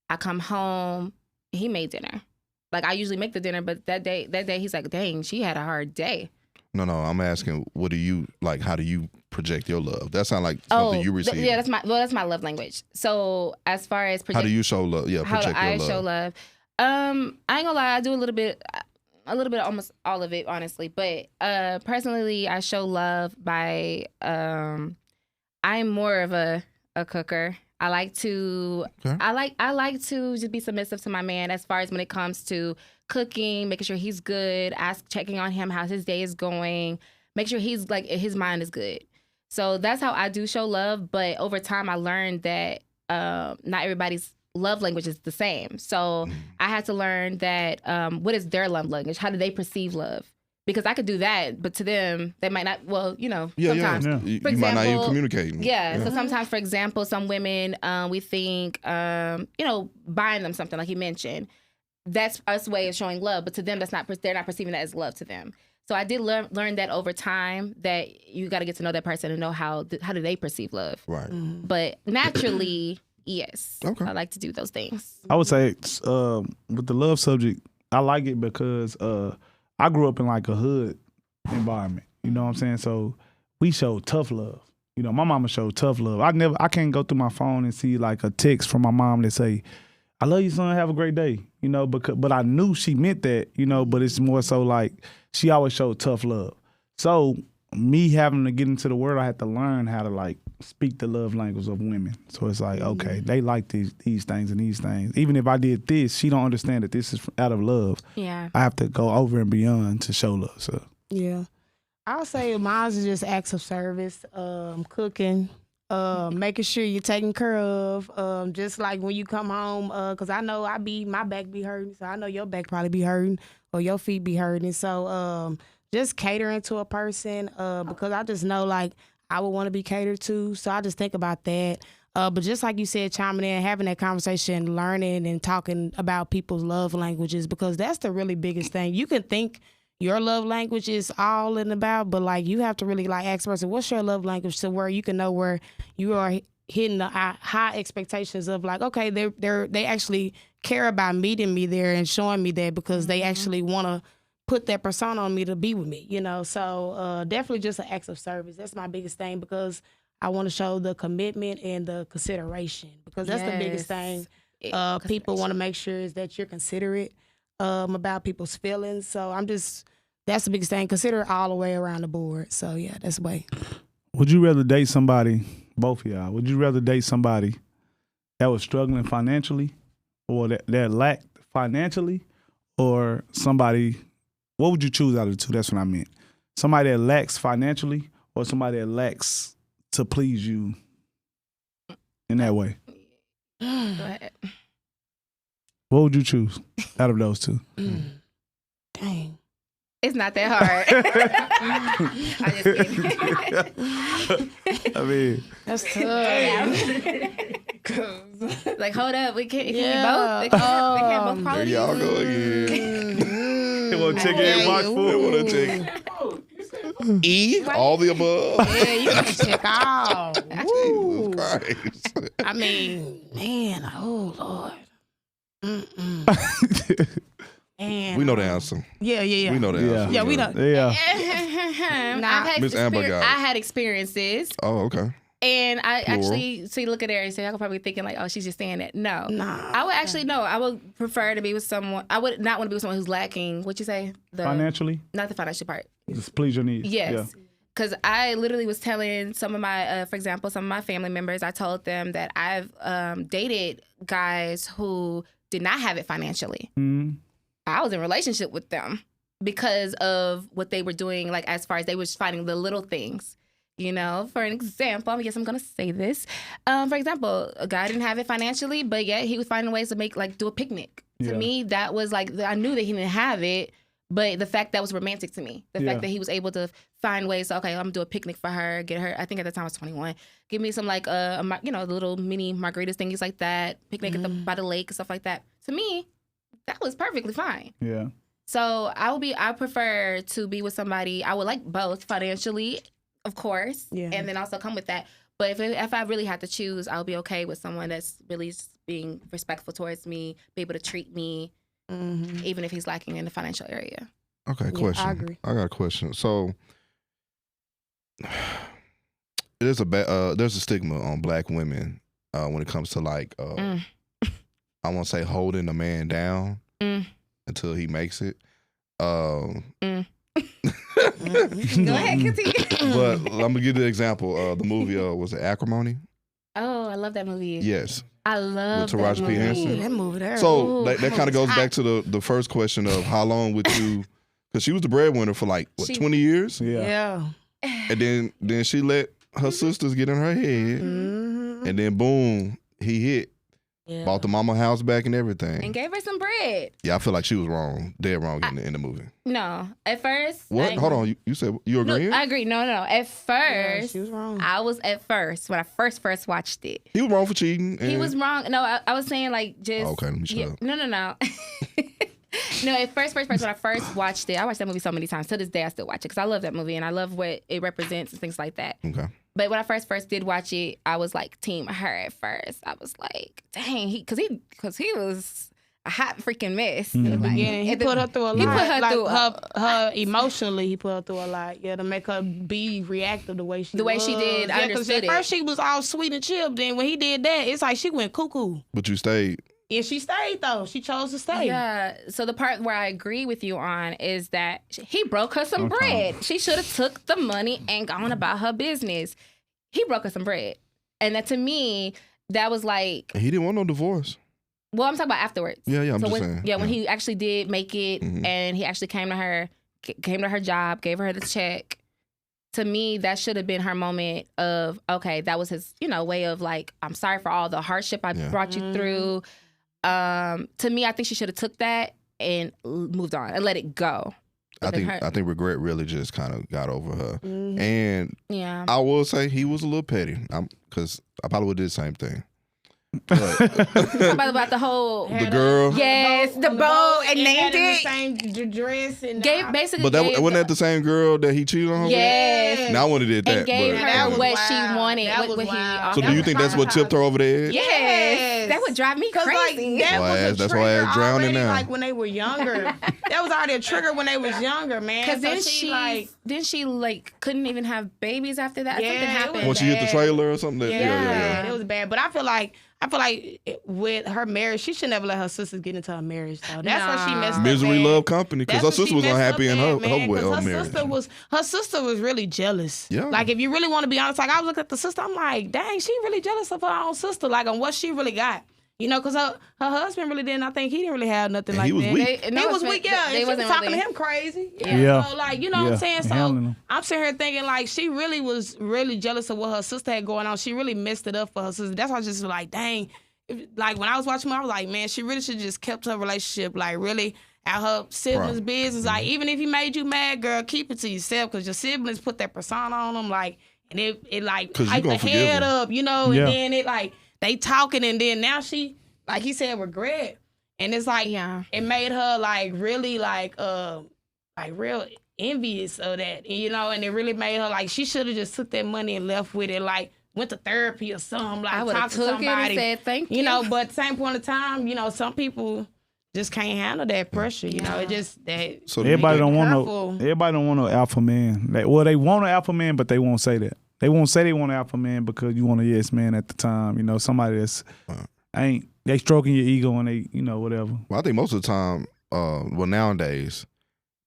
I come home, he made dinner. Like I usually make the dinner, but that day he's like, dang, she had a hard day. No, I'm asking, what do you like? How do you project your love? That sounds like something you receive. Yeah, that's my love language. So as far as how do you show love? Yeah, how do project I your love. show love? I ain't gonna lie, I do a little bit, almost all of it, honestly. But personally, I show love by I'm more of a cooker. I like to Okay. I like to just be submissive to my man as far as when it comes to cooking, making sure he's good, checking on him, how his day is going, make sure he's like his mind is good. So that's how I do show love. But over time, I learned that not everybody's love language is the same. So I had to learn that what is their love language? How do they perceive love? Because I could do that, but to them, they might not. Well, sometimes. Yeah. You For might not even example, communicate. Yeah. So sometimes, for example, some women, we think, buying them something like you mentioned, that's us way of showing love. But to them, they're not perceiving that as love to them. So I did learn that over time that you got to get to know that person and know how do they perceive love. Right. But naturally, yes, Okay. I like to do those things. I would say with the love subject, I like it because I grew up in like a hood environment. You know what I'm saying? So we showed tough love. You know, my mama showed tough love. I can't go through my phone and see like a text from my mom that say, "I love you, son. Have a great day." You know, but I knew she meant that. You know, but it's more so like she always showed tough love. So me having to get into the world, I had to learn how to like speak the love language of women. So it's like, okay, they like these things and these things. Even if I did this, she don't understand that this is out of love. Yeah. I have to go over and beyond to show love. So Yeah. I'll say mine is just acts of service, cooking, making sure you're taken care of. Just like when you come home, because I know my back be hurting, so I know your back probably be hurting or your feet be hurting. So just catering to a person, because I just know like I would want to be catered to. So I just think about that. But just like you said, chiming in, having that conversation, learning and talking about people's love languages, because that's the really biggest thing. You can think your love language is all in about, but like you have to really like ask a person, what's your love language, to where you can know where you are hitting the high expectations of like, okay, they actually care about meeting me there and showing me that because they actually want to put that persona on me to be with me, So definitely just an act of service. That's my biggest thing, because I want to show the commitment and the consideration, because that's the biggest thing. People want to make sure is that you're considerate about people's feelings. So that's the biggest thing. Consider it all the way around the board. So yeah, that's the way. would you rather date somebody, both of y'all, would you rather date somebody that was struggling financially or that lacked financially, or somebody, what would you choose out of the two? That's what I meant. Somebody that lacks financially or somebody that lacks to please you in that way? Go ahead. What would you choose out of those two? Dang. It's not that hard. I'm just kidding. I mean, That's tough. Like, hold up, we can't. Yeah. They can't both There qualities. y'all go again. they want to check every box for They it. want to check E, all the above. Yeah, you got to check out. Woo. Jesus Christ. I mean, man, oh Lord. Mm-mm. And, We know the answer. Yeah. We know the Yeah. answer. Yeah, we know. Yeah. Miss Amber got it. I had experiences, Oh, okay. and I Plural. actually see. Look at her and say, I could probably thinking like, oh, she's just saying that. No, Nah. I would actually no. I would prefer to be with someone. I would not want to be with someone who's lacking. What you say? Financially, Not the financial part. just please your needs. Yes. Yeah. Because I literally was telling some of my, for example, some of my family members, I told them that I've dated guys who did not have it financially. Mhm. I was in a relationship with them because of what they were doing, like as far as they was finding the little things. For an example, I guess I'm gonna say this. For example, a guy didn't have it financially, but yet he was finding ways to do a picnic. Yeah. To me, that was like, I knew that he didn't have it, but the fact that was romantic to me. The Yeah. fact that he was able to find ways, okay, I'm gonna do a picnic for her, get her, I think at the time I was 21, give me some like, little mini margaritas, things like that, picnic by the lake and stuff like that. To me, that was perfectly fine. Yeah. So I prefer to be with somebody, I would like both financially, of course, Yeah. and then also come with that. But if I really had to choose, I'll be okay with someone that's really just being respectful towards me, be able to treat me, Mm-hmm. even if he's lacking in the financial area. Okay, Yeah, question. I agree. I got a question. So there's a stigma on black women when it comes to like Mm. I won't say holding a man down Mm. until he makes it. Um, Go ahead, continue. but I'm gonna give you an example. The movie was it Acrimony? Oh, I love that movie. Yes. I love With Taraji that P. movie. Henson. That movie there. So Ooh, that I kind of was goes hot. back to the first question of how long would you? Because she was the breadwinner for like what She- 20 years, Yeah. and then she let her sisters get in her head, Mhm. and then boom, he hit. Yeah. Bought the mama house back and everything. And gave her some bread. Yeah, I feel like she was wrong, dead wrong in the movie. No, at first. What? Hold on, you said you No, agreeing? I agree. No. At Yeah, first, she was wrong. I was at first when I first watched it. He was wrong for cheating. He and- was wrong. No, I was saying like just. Oh, okay, let me shut up. No. No, at first, when I first watched it, I watched that movie so many times. To this day, I still watch it because I love that movie and I love what it represents and things like that. Okay. But when I first did watch it, I was like team her at first. I was like, dang, because he was a hot freaking mess. Mhm. Like, Yeah, he at the- put her through a lot. He put her like through her emotionally. He put her through a lot. Yeah, to make her be reactive the way she The way she did, I Yeah, 'cause understood at it. first she was all sweet and chill. Then when he did that, it's like she went cuckoo. But you stayed. And she stayed though. She chose to stay. Yeah. So the part where I agree with you on is that he broke her some Okay. bread. She should have took the money and gone about her business. He broke her some bread, and that to me, that was like, He didn't want no divorce. well, I'm talking about afterwards. Yeah, I'm so just when, saying. Yeah, when he actually did make it, Mhm. and he actually came to her job, gave her the check. To me, that should have been her moment of, okay, that was his, way of like, I'm sorry for all the hardship I Yeah. brought you Mhm. through. To me, I think she should have took that and moved on and let it go. I Within think her. I think regret really just kind of got over her. Mhm. And Yeah. I will say he was a little petty. Because I probably would do the same thing. But about the whole the girl. Yes, the on boat, and had named the it. same dress and Gave basically. But that gave wasn't that the same girl that he cheated on her with? Yes. Now I would have did that. And gave but, her that was what wild. she wanted. That what was he wild. offered. so do you was think that's what tipped her over the edge? Yes. That would drive me Cause crazy. like that Why was a ass- that's trigger why ass drowning already, now. like when they were younger. That was already a trigger when they was younger, man. Because then So she couldn't even have babies after that. Yeah, Something it happened. was When she hit the bad. trailer or something? yeah, it was bad. But I feel like with her marriage, she should never let her sisters get into a marriage though. That's where she messed up. Misery bad. love company. Because her That's what sister she was messed unhappy up in at, her man, 'cause marriage. her sister was really jealous. Yeah. Like if you really want to be honest, like I was looking at the sister, I'm like, dang, she really jealous of her own sister, like on what she really got. Because her husband really didn't. I think he didn't really have nothing And like he was that. weak. He was weak, yeah. They And she was wasn't talking really. to him crazy. Yeah. So like, you know what I'm saying? So handling him. I'm sitting here thinking like she really was really jealous of what her sister had going on. She really messed it up for her sister. That's why I was just like, dang. Like when I was watching her, I was like, man, she really should just kept her relationship like really out her siblings' Right. business. Like even if he made you mad, girl, keep it to yourself because your siblings put that persona on them. Like and it like 'Cause you hype the gonna forgive head them. up, Yeah. and then it like they talking and then now she like he said regret. And it's like Yeah. it made her like really like real envious of that. And it really made her like she should have just took that money and left with it, like went to therapy or something, like I would have talk to took it and somebody. said thank you. But same point of time, some people just can't handle that pressure. It just that So Everybody don't want careful. Everybody don't want no alpha man. They want an alpha man, but they won't say that. They won't say they want an alpha man because you want a yes man at the time. Somebody that's they stroking your ego and they whatever. Well, I think most of the time, nowadays,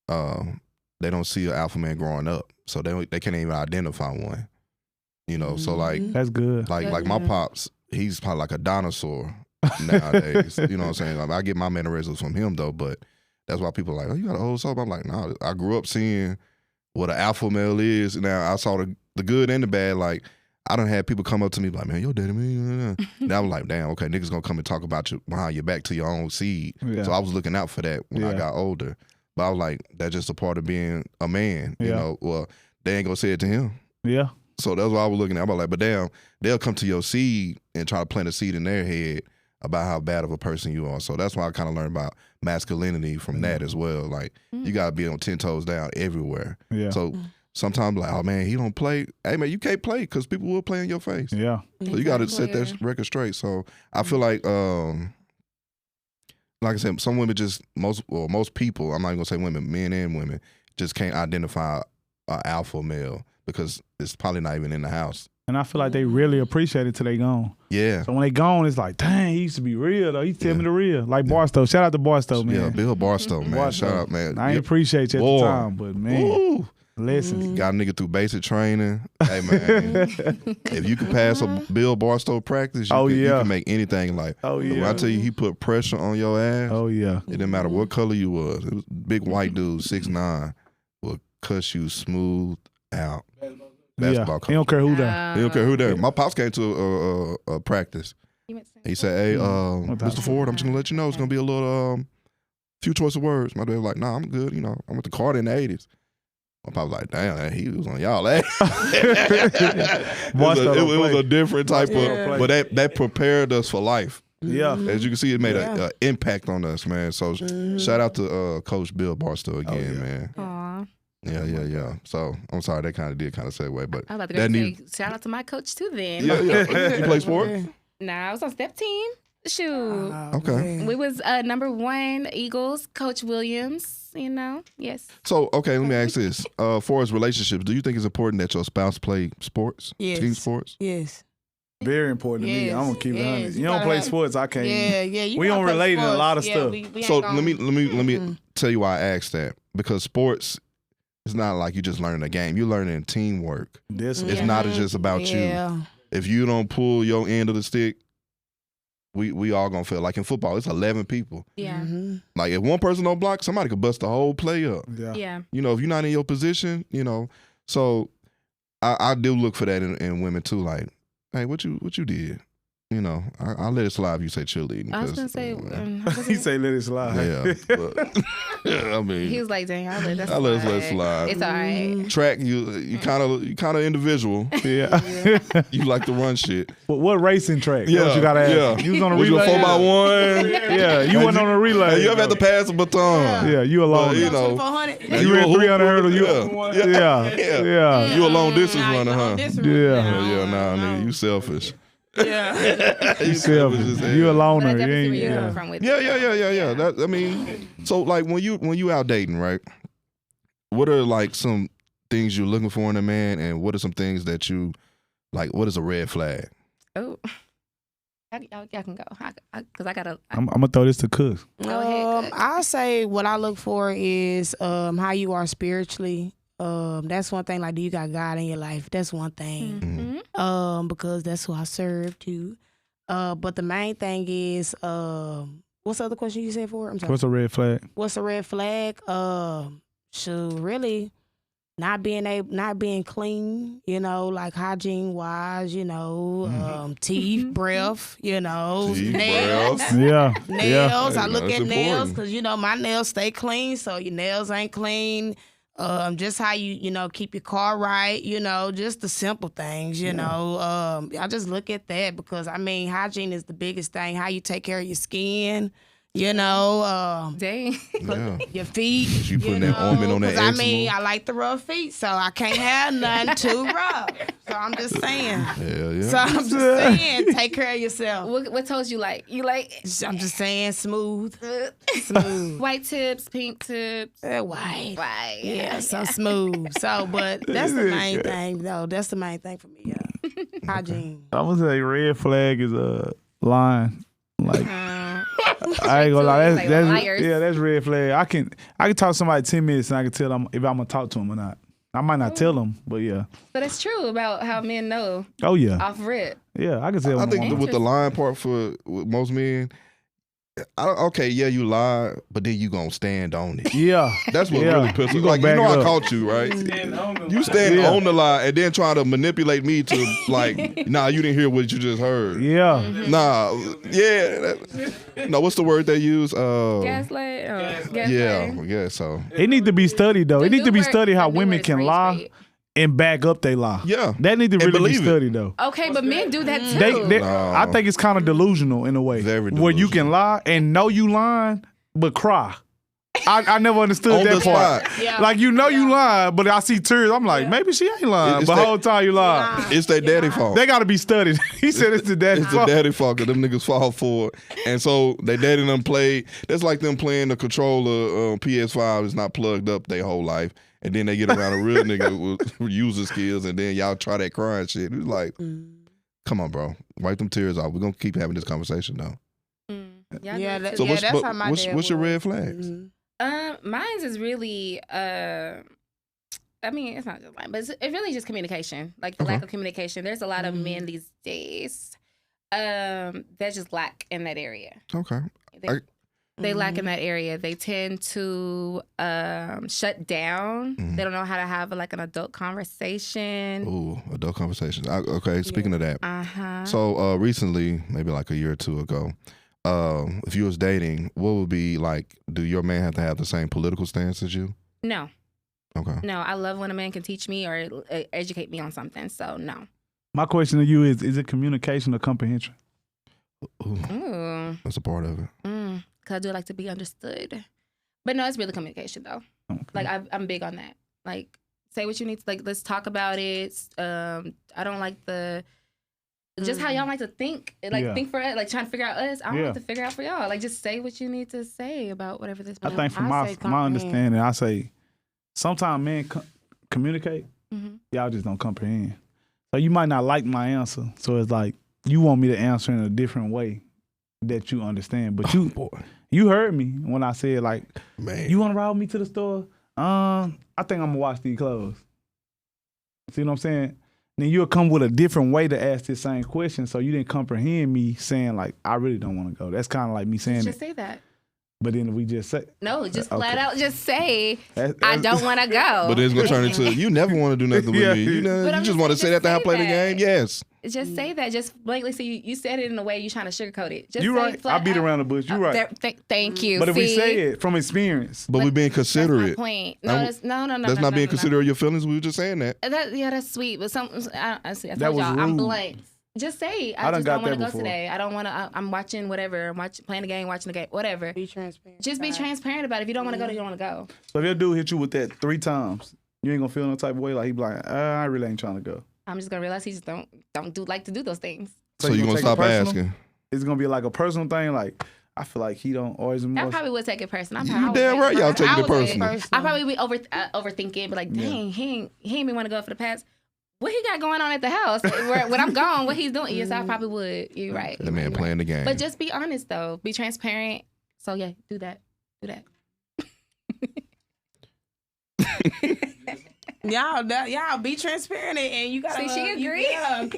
they don't see an alpha man growing up, so they can't even identify one. So like That's good. like my pops, he's probably like a dinosaur nowadays. You know what I'm saying? Like, I get my mannerisms from him though, but that's why people are like, oh, you got an old soul. I'm like, nah, I grew up seeing what an alpha male is. Now I saw the good and the bad. Like I done had people come up to me like, man, your daddy me. Now I'm like, damn, okay, niggas gonna come and talk about you behind your back to your own seed. Yeah. So I was looking out for that when I Yeah. got older. But I was like, that's just a part of being a man. You Yeah. know, well, they ain't gonna say it to him. Yeah. So that's what I was looking at. I was like, but damn, they'll come to your seed and try to plant a seed in their head about how bad of a person you are. So that's why I kind of learned about masculinity from that as well. Like, you got to be on 10 toes down everywhere. Yeah. So sometimes, like, oh man, he don't play. Hey man, you can't play because people will play in your face. Yeah. So you got to set that record straight. So I feel like like I said, some women just most people. I'm not even gonna say women, men and women, just can't identify an alpha male because it's probably not even in the house. And I feel like they really appreciate it till they gone. Yeah. So when they gone, it's like, dang, he used to be real though. He tell me the real. Like Barstow. Shout out to Barstow, man. Yeah, Bill Barstow, man. Barstow. Shout out, man. I ain't appreciate you at Boy. the time, but man, Woo. listen. Got a nigga through basic training. Hey, man. If you can pass a Bill Barstow practice, you can make anything in life. Oh, When yeah. I tell you he put pressure on your ass, Oh, yeah. it didn't matter what color you was. It was big white dude, 6'9", will cuss you smooth out. Basketball Yeah. coach. He don't care who that. He don't care who there. My pops came to a practice. He said, "Hey, Mr. Ford, I'm just gonna let you know it's gonna be a little few choice of words." My dad was like, "Nah, I'm good. You know, I went to Carter in the '80s." My pop was like, "Damn, he was on y'all ass." it was a different type of, but that prepared us for life. Yeah. As you can see, it made an impact on us, man. So shout out to Coach Bill Barstow again, man. Aw. Yeah. So I'm sorry that kind of segue, but I'm about to that go say shout out to my coach too then. yeah. You play sport? Nah, I was on step team. Shoot. Okay. We was number 1 Eagles, Coach Williams, you know. Yes. So, okay, let me ask this. For as relationships, do you think it's important that your spouse play sports? Yes. Team sports? Yes. Very important to me. Yes, I'm gonna keep it yes. honest. You You don't gotta play have- sports, I can't. Yeah. You We gotta don't play relate in a sports. lot of Yeah, stuff. we ain't So gonna- let me tell you why I asked that. Because sports is not like you just learning a game. You're learning teamwork. This It's not just about you. Yeah. If you don't pull your end of the stick, we all gonna feel like in football, it's 11 people. Yeah. Mhm. Like if one person don't block, somebody could bust the whole play up. Yeah. Yeah. You know, if you're not in your position, you know. So I do look for that in women too. Like, hey, what you did? You know, I'll let it slide if you say cheerleading. I was gonna 'cause, say, He say let it slide. yeah, but, I mean, he was like, "Dang, I'll let that I let it slide. slide. It's all right." Track, you kind of individual. Yeah. You like to run shit. What racing track? That's what you gotta ask. Yeah. You was on a Was you a relay? 4x1? Yeah, you went on a relay. Hey, you ever had to pass a baton? Yeah, you alone. But, you know, 2400. now You ran a hoop 300 hurdles. runner? Yeah. You a long distance Nah, runner, huh? this Yeah, nah, nigga, you selfish. Yeah. You Selfish. as hell. You a But I loner. You definitely see ain't, where you're yeah. coming from with Yeah, it. yeah. That, I mean, so like when you out dating, right? What are like some things you're looking for in a man, and what are some things that you like? What is a red flag? Oh, y'all can go because I gotta. I'm gonna throw this to Cook. Go ahead, Cook. I'll say what I look for is how you are spiritually. That's one thing. Like, do you got God in your life? That's one thing. Mhm. Because that's who I serve too. But the main thing is, what's the other question you said for? I'm sorry. What's a red flag? What's a red flag? Should really not being clean, you know, like hygiene wise, you know, teeth, breath, you know, Teeth, nails. breath. Yeah. Nails. Hey, I look that's at nails important. because you know my nails stay clean, so your nails ain't clean. Just how you know keep your car right, you know, just the simple things, you know. I just look at that because I mean hygiene is the biggest thing. How you take care of your skin, you know. Dang. Yeah. Your feet. You putting that ointment on that 'cause I eczema. mean, I like the rough feet, so I can't have nothing too rough. So I'm just saying. Yeah. So I'm just saying, take care of yourself. What toes you like? You like I'm just saying, smooth, smooth. white tips, pink tips, White. white. Yeah, so smooth. So, but that's the main thing, though. That's the main thing for me. Yeah, hygiene. I'm gonna say red flag is a line. Like Uh, I ain't gonna lie, Like that's liars. yeah, that's red flag. I can talk to somebody 10 minutes and I can tell them if I'm gonna talk to them or not. I might not tell them, but yeah. but it's true about how men know Oh yeah, off rip. yeah. I can tell. I when think I'm- with the lying part with most men, okay, yeah, you lie, but then you gonna stand on it. yeah, That's what Yeah. really pisses. You Like, gonna you know, back it I up. caught you, right? You stand Yeah. on the lie and then try to manipulate me to like, nah, you didn't hear what you just heard. yeah. Nah, yeah. No, what's the word they use? Gaslight. Gaslight. Yeah. So It need to be studied though. It need to be studied how The new women word is can rage lie bait. and back up they lie. yeah, That need to And really be believe it. studied though. Okay, but men do that too. They, No. I think it's kind of delusional in a way. Very Where you can delusional. lie and know you lying, but cry. I never understood On that the part. spot. Yeah. Like you lying, but I see tears. I'm like, maybe she ain't lying. It's But that- the whole time you lying. It's their daddy fault. They got to be studied. He said it's the daddy It's the fault. daddy fault because them niggas fall for it. And so they daddy them played. That's like them playing the controller PS5 is not plugged up their whole life. And then they get around a real nigga with user skills and then y'all try that crying shit. It's like, come on, bro. Wipe them tears off. We're going to keep having this conversation though. Yeah, So yeah, that's how my what's dad your was. red flags? Mine's is really I mean, it's not just lying, but it's really just communication. Like the lack of communication. There's a lot of men these days that just lack in that area. Okay. They lack in that area. They tend to shut down. They don't know how to have like an adult conversation. Ooh, adult conversations. Okay, speaking of that. Uh-huh. So recently, maybe like a year or two ago, if you was dating, what would be like, do your man have to have the same political stance as you? No. Okay. No, I love when a man can teach me or educate me on something. So no. My question to you is it communication or comprehension? Ooh, Ooh. that's a part of it. Cause I do like to be understood. But no, it's really communication though. Okay. Like I'm big on that. Like say what you need to, like let's talk about it. I don't like the just how y'all like to think. Like Yeah. think for it, like trying to figure out us. I don't Yeah. like to figure out for y'all. Like just say what you need to say about whatever this I think from I my say comprehend. understanding, I say sometimes men communicate, Mhm. y'all just don't comprehend. So you might not like my answer. So it's like you want me to answer in a different way that you understand. But you heard me when I said like, Man. you want to ride with me to the store? I think I'm gonna wash these clothes. See what I'm saying? Then you'll come with a different way to ask this same question. So you didn't comprehend me saying like, I really don't want to go. That's kind of like me saying Just it. say that. But then we just say, No, just Okay. flat out just say That- I that's- don't want to go. But it's gonna turn into you never want to do nothing with Yeah. me. You know, But you I'm just just want to saying, sit at the house just play the say game. that. Yes. Just say that. Just blatantly say you said it in a way you're trying to sugarcoat it. Just You say right. flat I beat out. around the bush. You right. Thank you. But if we See? say it from experience, But we being That's my considerate. point. I'm- No, that's, no. That's no, not no, being no, considerate of your feelings. We were just saying that. Yeah, that's sweet. But I told That was y'all, I'm rude. blunt. Just say, I I done just got don't want to that go before. today. I don't want to. I'm watching whatever. Playing the game, watching the game, whatever. Be transparent. Just be Right. transparent about it. If you don't want to go, you don't want to go. so if your dude hit you with that 3 times, you ain't gonna feel no type of way. Like he be like, I really ain't trying to go. I'm just gonna realize he just don't like to do those things. So you gonna take it stop personal? asking? It's gonna be like a personal thing. Like I feel like he don't always. I probably would take it personal. You damn right y'all taking it personal. I probably be overthink it, but like, dang, he ain't even want to go for the past. What he got going on at the house? When I'm gone, what he's doing? Yes, I probably would. You're right. The man playing the game. But just be honest though. Be transparent. So yeah, do that. Do that. Y'all be transparent and you gotta See, she agree.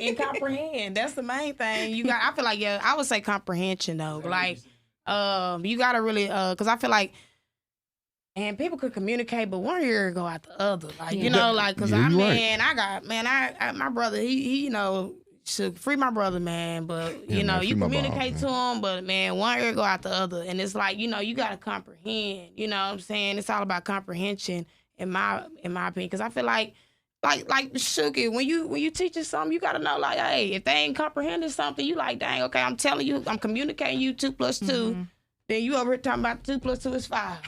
and comprehend. That's the main thing. You got. I feel like I would say comprehension though. Like, you gotta really because I feel like. And people could communicate, but one ear go out the other. Like, you know, like, because Yeah, you I my brother, he you know, should free my brother, man. But, Yeah, you know, man, you free my communicate balls, to him, but, man, one ear go out the other. And it's like, you know, you got to comprehend. You know what I'm saying? It's all about comprehension, in my opinion. Because I feel like Sugar, when you teaching something, you got to know, like, hey, if they ain't comprehending something, you like, dang, okay, I'm telling you, I'm communicating you 2 + 2. Then you over here talking about 2 + 2 is 5.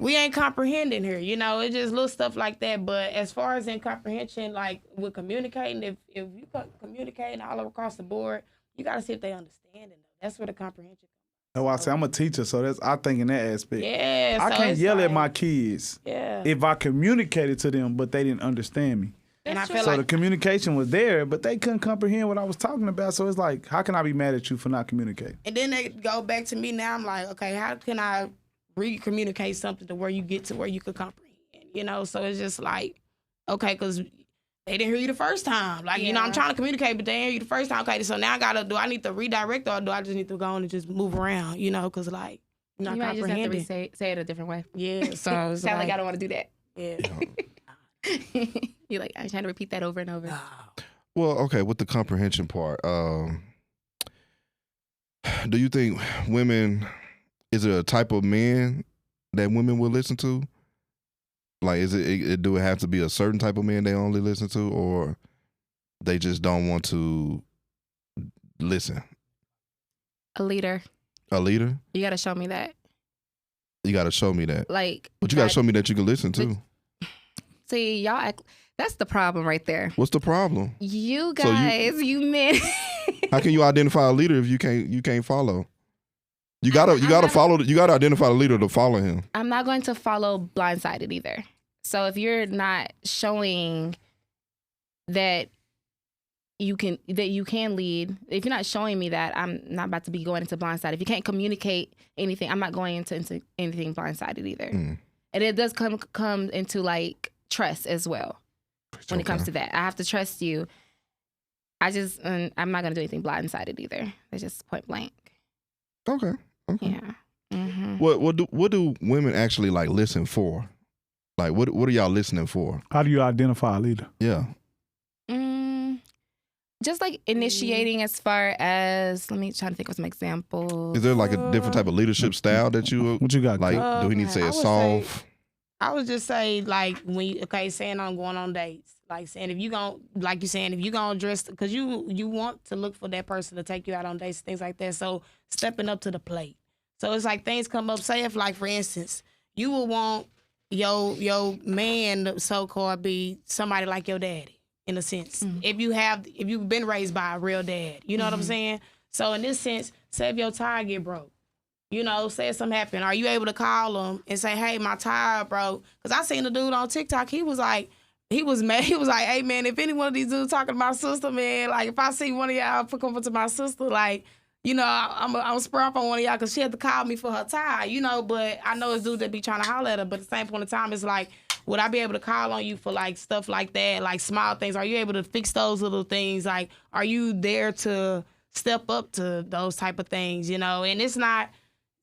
We ain't comprehending here, you know. It's just little stuff like that. But as far as in comprehension, like with communicating, if you communicating all across the board, you got to see if they understand it. That's where the comprehension. That's why I say I'm a teacher, so I think in that aspect. Yeah, I so can't it's yell at like- my kids Yeah, if I communicated to them, but they didn't understand me. and I That's feel So the like communication was there, but they couldn't comprehend what I was talking about. So it's like, how can I be mad at you for not communicating? and then they go back to me now. I'm like, okay, how can I re-communicate something to where you get to where you could comprehend? You know, so it's just like, okay, because they didn't hear you the first time. Like, you know, I'm Yeah. trying to communicate, but they didn't hear you the first time. Okay, so now do I need to redirect or do I just need to go on and just move around? You know, because like, you're not You might just have to comprehending. say it a different way. Yeah, so it's Sound like like, I don't want to do that. yeah. You're like, I'm trying to repeat that over and over. Well, okay, with the comprehension part, do you think is there a type of men that women will listen to? Like, do it have to be a certain type of man they only listen to, or they just don't want to listen? A leader. A leader? You got to show me that. You got to show me that. Like, But you got to show me that you can listen too. See, y'all act. That's the problem right there. What's the problem? You guys, you men. How can you identify a leader if you can't follow? You gotta follow. You gotta identify the leader to follow him. I'm not going to follow blindsided either. So if you're not showing that you can lead, if you're not showing me that, I'm not about to be going into blindsided. If you can't communicate anything, I'm not going into anything blindsided either. And it does come into like trust as well when it comes to that. I have to trust you. I'm not gonna do anything blindsided either. It's just point blank. Okay. Yeah. Mm-hmm. What do women actually like listen for? Like what are y'all listening for? How do you identify a leader? Yeah. Just like initiating as far as, let me try to think of some examples. Is there like a different type of leadership style that you What you got? like? Do we need to say it soft? I would just say like saying I'm going on dates. Like saying if you gonna dress, because you want to look for that person to take you out on dates, things like that. So stepping up to the plate. So it's like things come up. Say if like for instance, you would want your man so-called be somebody like your daddy in a sense. Mm-hmm. If you've been raised by a real dad, you know what I'm saying? So in this sense, say if your tire get broke, you know, say if something happened, are you able to call him and say, hey, my tire broke? Because I seen a dude on TikTok, he was mad. He was like, hey, man, if any one of these dudes talking to my sister, man, like, if I see one of y'all come up to my sister, like, you know, I'm spur up on one of y'all because she had to call me for her tire, you know, but I know it's dudes that be trying to holler at her, but at the same point in time, it's like, would I be able to call on you for, like, stuff like that, like small things? Are you able to fix those little things? Like, are you there to step up to those type of things, you know? And it's not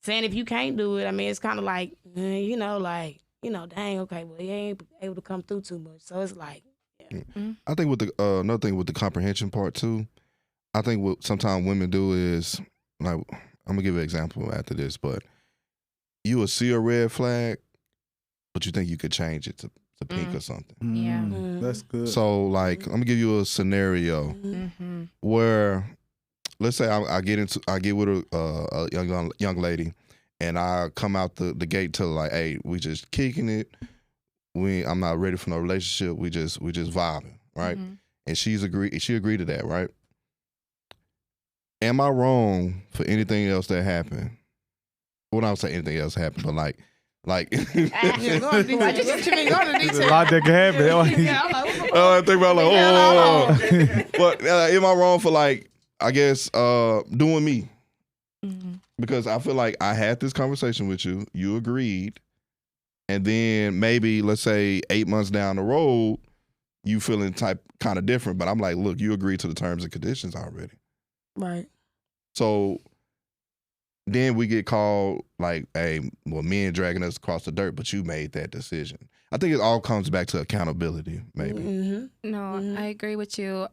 saying if you can't do it, I mean, it's kind of like, you know, like, you know, dang, okay, well, you ain't able to come through too much. So it's like, yeah. I think with the another thing with the comprehension part too, I think what sometimes women do is, like, I'm gonna give an example after this, but you will see a red flag, but you think you could change it to pink or something. Yeah. That's good. So like, I'm gonna give you a scenario where, let's say I get with a young lady, and I come out the gate to like, hey, we just kicking it. I'm not ready for no relationship. We just vibing, right? And she agreed to that, right? Am I wrong for anything else that happened? Well, I don't say anything else happened, but like. What you mean, go to There's a lot that can happen. I think about like, but am I wrong for like, I guess, doing me? Because I feel like I had this conversation with you, you agreed, and then maybe let's say 8 months down the road, you feeling kind of different. But I'm like, look, you agreed to the terms and conditions already, right? So then we get called like, hey, well, men dragging us across the dirt, but you made that decision. I think it all comes back to accountability, maybe. No, I agree with you.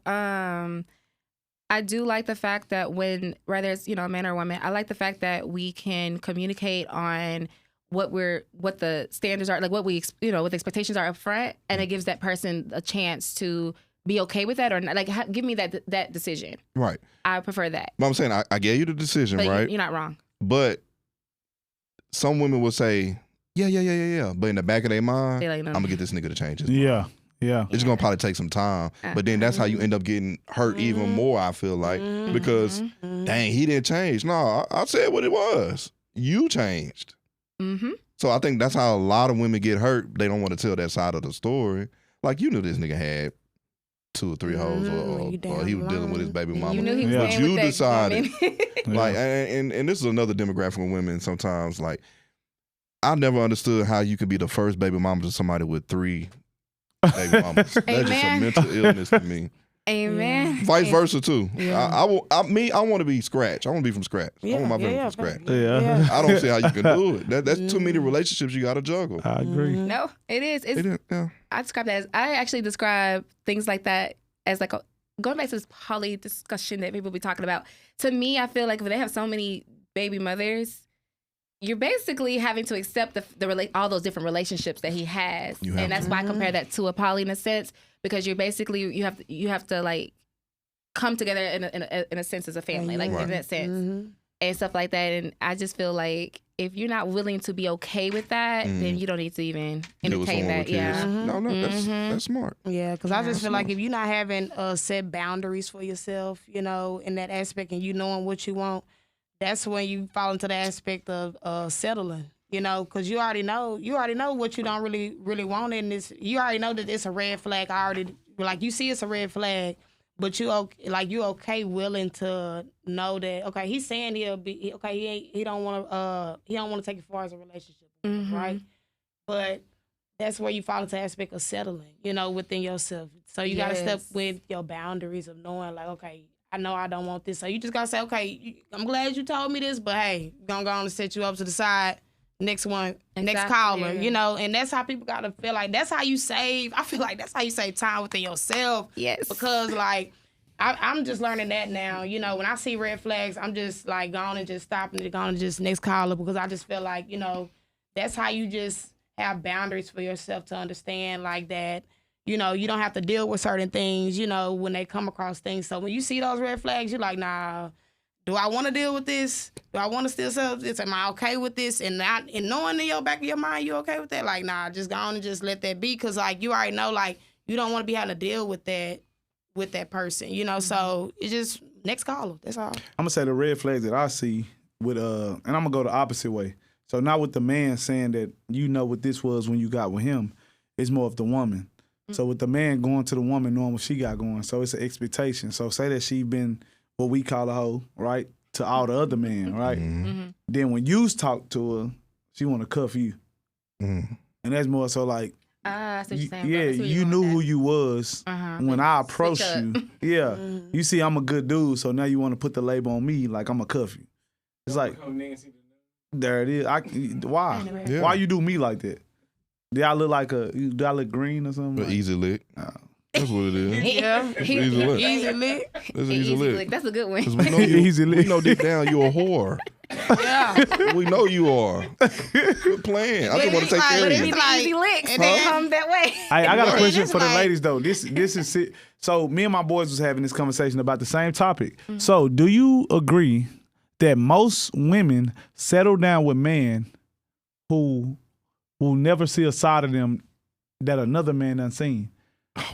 I do like the fact that whether it's, you know, a man or a woman, I like the fact that we can communicate on what the standards are, like what what the expectations are up front, and it gives that person a chance to be okay with that or not. Like, give me that decision. Right. I prefer that. But I'm saying I gave you the decision, But right? You're not wrong. But some women will say, yeah. But in the back of their mind, They like, no. I'm gonna get this nigga to change his mind. Yeah. It's gonna probably take some time, but then that's how you end up getting hurt even more. I feel like because dang, he didn't change. No, I said what it was. You changed. So I think that's how a lot of women get hurt. They don't want to tell that side of the story. Like, you knew this nigga had 2 or 3 hoes, or he was dealing with his baby mama. You knew he was but playing you with that decided. woman. Like, and this is another demographic of women. Sometimes, like, I never understood how you could be the first baby mama to somebody with 3 baby mamas. That's just a mental illness to me. Amen. Vice versa too. Yeah. I want to be scratch. I want to be from scratch. I want my baby from scratch. Yeah. I don't see how you can do it. That's too many relationships you got to juggle. I agree. No, it is. Yeah. I actually describe things like that as like going back to this poly discussion that people be talking about. To me, I feel like when they have so many baby mothers, you're basically having to accept all those different relationships that he has, and that's why I compare that to a poly in a sense, because you're basically you have to like come together in a sense as a family, like in that sense. and stuff like that. And I just feel like if you're not willing to be okay with that, then you don't need to even Deal with entertain someone that. with kids. Yeah. No, that's smart. Yeah, because I just feel like if you're not having set boundaries for yourself, you know, in that aspect, and you knowing what you want, that's when you fall into the aspect of settling. You know, because you already know what you don't really want in this. You already know that it's a red flag. You see it's a red flag, but you okay willing to know that okay, he's saying he don't want to take it far as a relationship, right? But that's where you fall into the aspect of settling, you know, within yourself. So you got to step with your boundaries of knowing like, okay, I know I don't want this. So you just got to say, okay, I'm glad you told me this, but hey, I'm going to set you up to the side. Next caller, you know, and that's how people gotta feel like that's how you save. I feel like that's how you save time within yourself. Yes. Because like I'm just learning that now. You know, when I see red flags, I'm just like going and just stopping it, going to just next caller because I just feel like, you know, that's how you just have boundaries for yourself to understand like that. You know, you don't have to deal with certain things, you know, when they come across things. So when you see those red flags, you're like, nah. Do I want to deal with this? Do I want to still sell this? Am I okay with this? And knowing in your back of your mind, you okay with that? Like, nah, just go on and just let that be. Because, like, you already know, like, you don't want to be having to deal with that person, you know? So, it's just next caller. That's all. I'm going to say the red flags that I see with, and I'm going to go the opposite way. So, not with the man saying that you know what this was when you got with him. It's more of the woman. So, with the man going to the woman knowing what she got going. So, it's an expectation. So, say that she been what we call a hoe, right, to all the other men, right? Then when you talk to her, she want to cuff you. And that's more so like, that's what you're saying. yeah, you knew who you was when I approached you. Yeah, you see I'm a good dude, so now you want to put the label on me like I'm a cuff you. It's like, there it is. Why? Yeah. Why you do me like that? Do I look green or something? But easy lick. That's what it is. Yeah. It's easy lick. Easy lick. It's an easy lick. That's a good one. 'Cause we know Easy lick. we know deep down you a whore. Yeah. We know you are. Quit playing. I just want to take care of It's you. the easy licks. and They then- come that way. I got a Right. question It's for the like- ladies though. This is it. So me and my boys was having this conversation about the same topic. So do you agree that most women settle down with men who will never see a side of them that another man done seen?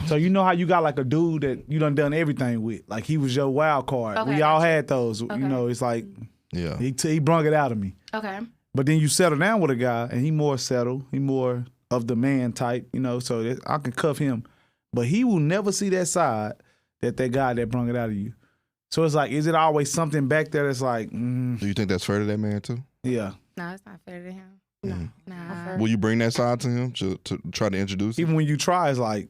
So you know how you got like a dude that you done everything with, like he was your wild card. Okay, We all gotcha. had those. Okay. You know, it's like Yeah. he brung it out of me. Okay. But then you settle down with a guy, and he more settled. He more of the man type, you know. So that I can cuff him, but he will never see that side that guy that brung it out of you. So it's like, is it always something back there that's like, Do you think that's fair to that man too? yeah? No, it's not fair to him. Mm. Nah. Will you bring that side to him to try to introduce him? Even when you try, it's like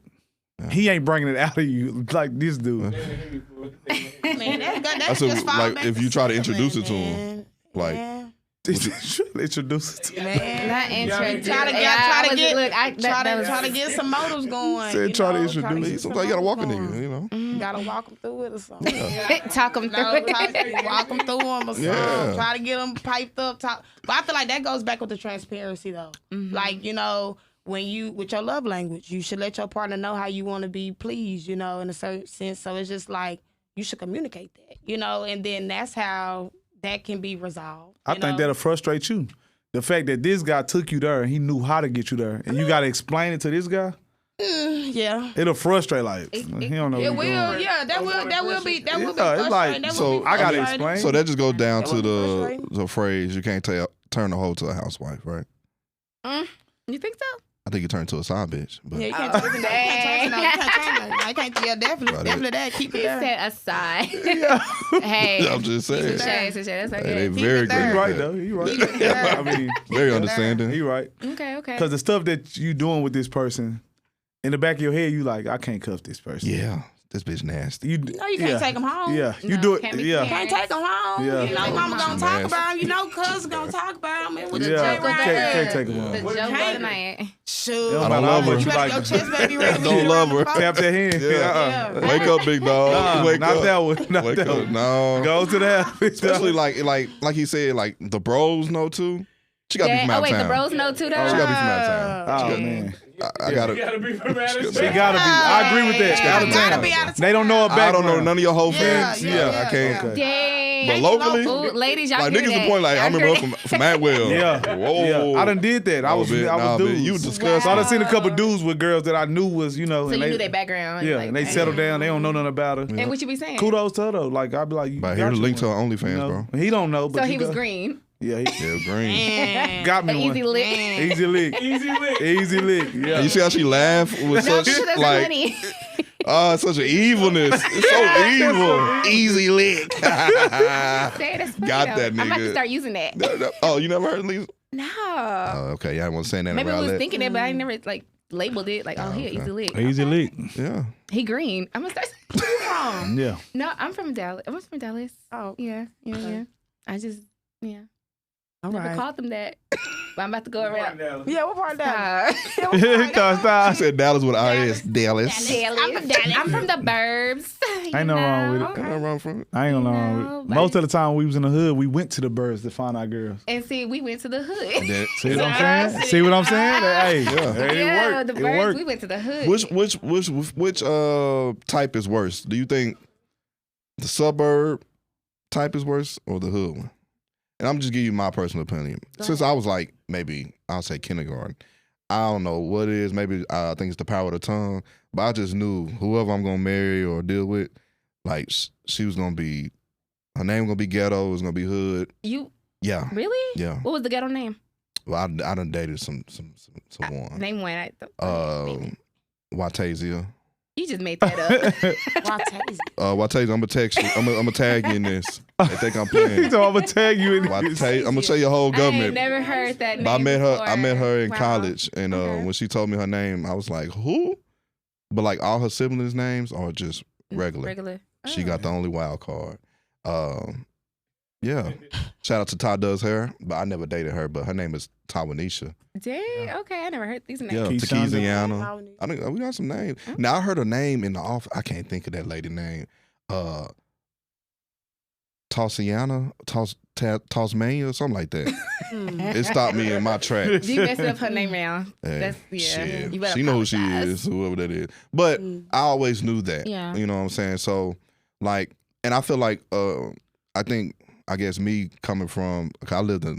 he ain't bringing it out of you like this dude. Man, that's That's a- just fall like, back if you try to introduce it to him, man. like- Yeah. Introduce it to Man. Not introduced. Try to get, Yeah, try I to was- get, look, try to get some motives going. Said you try to know, introduce get it. some Sometimes you gotta walk a motives nigga, going. you know. Gotta walk them through it or something. talk him through No, it. walk them through them or something. Yeah. Try to get them piped up. But I feel like that goes back with the transparency though. Like, you know, when you, with your love language, you should let your partner know how you want to be pleased, you know, in a certain sense. So it's just like, you should communicate that, you know, and then that's how that can be resolved. I you think know? that'll frustrate you. The fact that this guy took you there and he knew how to get you there, and you got to explain it to this guy, Yeah. it'll frustrate. Like he don't know. It what he will, doing. yeah, that will be Yeah, it's frustrating. like, That so will be I gotta frustrating. explain. So that just goes down That to would be the frustrating. phrase, you can't turn a hoe to a housewife, right? You think so? I think you turn to a side bitch. But Yeah, you can't turn it. I can't. Yeah, definitely, Right. definitely that. Keep it He there. said aside. Hey. I'm just saying. Touche. That's Hey, okay. they Keep very it there. good. He at right that. though. He right. it there. I mean, Very understanding. he right. Okay. Because the stuff that you doing with this person, in the back of your head, you like, I can't cuff this person. Yeah, this bitch nasty. You, No, you can't take them home. Yeah, you No, do it. can't be Yeah. parents. Can't take them home. Yeah. You know, mama gonna talk Nasty. about them. You know, cuz gonna talk about them. It was Yeah, a joke right can't there. take them The home. joke Hey. of the night. Shoot. I don't love her. You better, Like, your chest better be ready. I don't love her. tap that hand. Yeah. Yeah. Wake up, big dog. Nah, Wake not up. that one. Not Wake that up. one. No. Go to the house. Especially like he said, like the bros know too. She got to be from Oh out wait, of the town. bros know too though. She got to be from out of town. Oh She got- man, I gotta. she gotta be. I agree with that. Yeah, Out of gotta town. be out of They don't know her I background. don't know none of your whole Yeah, fans. yeah, Okay. Dang. mean, But locally, Ooh, ladies, y'all like hear niggas that. the point like I Y'all remember hear from Atwell. Yeah. Whoa. Yeah. I done did that. I was dudes. You disgusting. So I done seen a couple dudes with girls that I knew was, you know. So and you they, knew their background. Yeah, like, and they settled down. They don't know nothing about her. And what you be saying? Kudos to her though. Like I'd be like, you But got here's the you link to her one, OnlyFans, you know? bro. He don't know, but So he was does. green. Yeah, he Yeah, green. got me The one. easy lick. Easy lick. Easy lick. Yeah. And you see how she laughed with No, such because that's like, money. such an evilness. It's so evil. Easy lick. Say that's funny, Got though. that I'm about to nigga. start using that. Oh, you never heard Lisa? No. Oh, okay. Y'all wasn't saying that Maybe I around was that. thinking it, but I never like labeled it. Like, oh, he okay. easy lick. Easy lick. Yeah. He green. I'm gonna start. Where you from? Yeah. No, I'm from Dallas. I'm from Dallas. Oh, yeah. I just, All never right. called them that. But I'm about to go around. Yeah, what part of that? Stop. She said Dallas with IS. Dallas. I'm from Dallas. I'm from the burbs. Ain't no wrong with it. Ain't nothing wrong from it. I ain't gonna lie No, with it. but Most of the time we was in the hood, we went to the birds to find our girls. And see, we went to the hood. Then- See what I'm saying? See what I'm saying? Hey, hey, Yeah, it worked. the It birds. worked. We went to the hood. Which type is worse? Do you think the suburb type is worse or the hood one? And I'm just giving you my personal opinion. Go Since I was like maybe I'll say kindergarten, I don't know what it is. Maybe I think it's the power of the tongue. But I just knew whoever I'm gonna marry or deal with, like she was gonna be, her name gonna be ghetto. It was gonna be hood. You Yeah, really? yeah. What was the ghetto name? Well, I done dated someone. Name one. Watazia. You just made that up. Watazia, I'm gonna text you. I'm gonna tag you in this. They think I'm playing. So I'm gonna tag you in. I'm gonna tell your whole I ain't government. never heard that name But I met her in before. Wow. college, and Okay. when she told me her name, I was like, "Who?" But like all her siblings' names are just regular. Regular. She Oh. got the only wild card. Yeah. Shout out to Ty Does Hair, but I never dated her. But her name is Tawanisha. Dang. Okay, I never heard these names. Yeah, Keyshawn. Takiziana. I think we got some names. Oh. Now I heard her name in the office. I can't think of that lady name. Tosiana, Tasmania, or something like that. It stopped me in my tracks. You messed up her name now. Hey, That's yeah. shit. You better She know who she apologize. is, whoever that is. But I always knew that. Yeah. You know what I'm saying? So, like, and I feel like, I guess me coming from, I lived in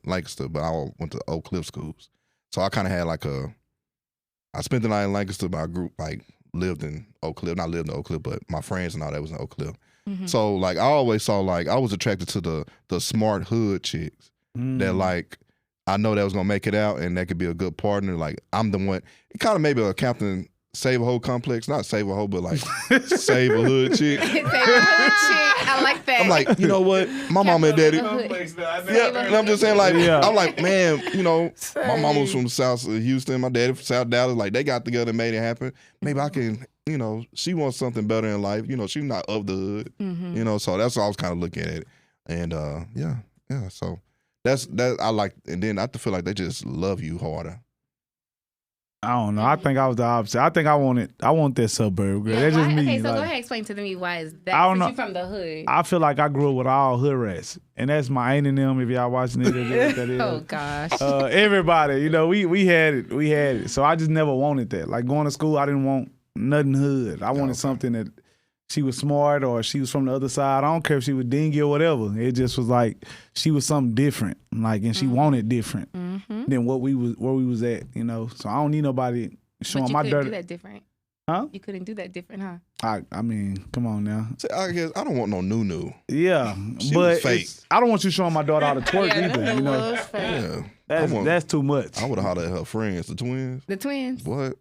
Lancaster, but I went to Oak Cliff schools. So I kind of had like I spent the night in Lancaster, but I grew, like, lived in Oak Cliff. Not lived in Oak Cliff, but my friends and all that was in Oak Cliff. Mhm. So, like, I always saw, like, I was attracted to the smart hood chicks that, like, I know that was gonna make it out and that could be a good partner. Like, I'm the one. It kind of maybe a Captain Save a Hoe complex, not Save a Hoe, but like Save a Hood chick. Say the hood chick. I like that. I'm like, you know what? My mama and daddy. Yeah, and I'm just saying, like, Yeah. I'm like, man, you know, my mama was from South Houston, my daddy from South Dallas. Like, they got together and made it happen. Maybe I can, you know, she wants something better in life. You know, she's not of the hood. Mhm. You know, so that's what I was kind of looking at it. And yeah. So that's I like, and then I feel like they just love you harder. I don't know. I think I was the opposite. I think I want that suburb girl. That's just Why- me. Okay, so like, go ahead, explain to me why is that? I don't Since know. you from the hood. I feel like I grew up with all hood rats, and that's my aunt and them. If y'all watching it, that's what that is. Oh gosh. Everybody, you know, we had it. So I just never wanted that. Like going to school, I didn't want nothing hood. I wanted something that she was smart or she was from the other side. I don't care if she was dingy or whatever. It just was like she was something different, like, and she wanted different than where we was at. You know, so I don't need nobody But showing you my couldn't dirty. do that different. Huh? You couldn't do that different, huh? I mean, come on now. So I guess I don't want no new. Yeah, She but was fake. I don't want you showing my daughter how to twerk either. You know, Yeah. that's too much. I would have hollered at her friends, the twins. The twins. What?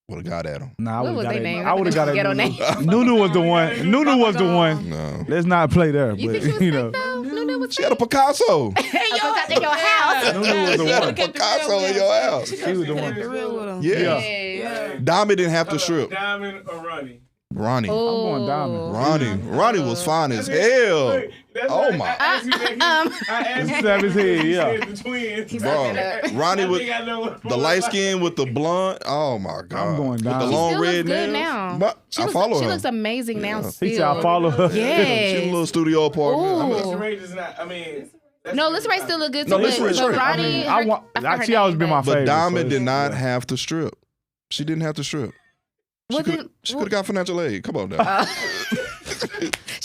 Would have got at them. Nah, What was their name? I would have got Ghetto it. name. Nunu was the one. Nunu was the one. No. Let's not play there, You but think she was you fake know. though? Nunu was She had a Picasso. I forgot in your house. Nunu was the She had a one. Picasso in your house. She was the one. The real with 'em. Yeah. Yeah. Diamond didn't have to strip. Diamond or Ronnie? Ronnie. Oh. I'm going diamond. Ronnie was fine as hell. Oh my. I asked you He slapped his head, you yeah. said the twins. Bro, Ronnie with I know the light skin with the blonde. Oh my god. I'm going with down. the She long still red looks good nails. now. But She I looks, follow she her. looks amazing now. Yeah. Still. He said I follow her. She in a Yes. little studio apartment. Ooh. Lisa Ray does not. I mean, No, Lisa Ray still look good too. No, Lisa but Ray's straight. Ronnie, I want. forgot her She always name, been my but- favorite. But Diamond so did not yeah. have to strip. She didn't have to strip. She Well, could then- have got financial aid. Come on now.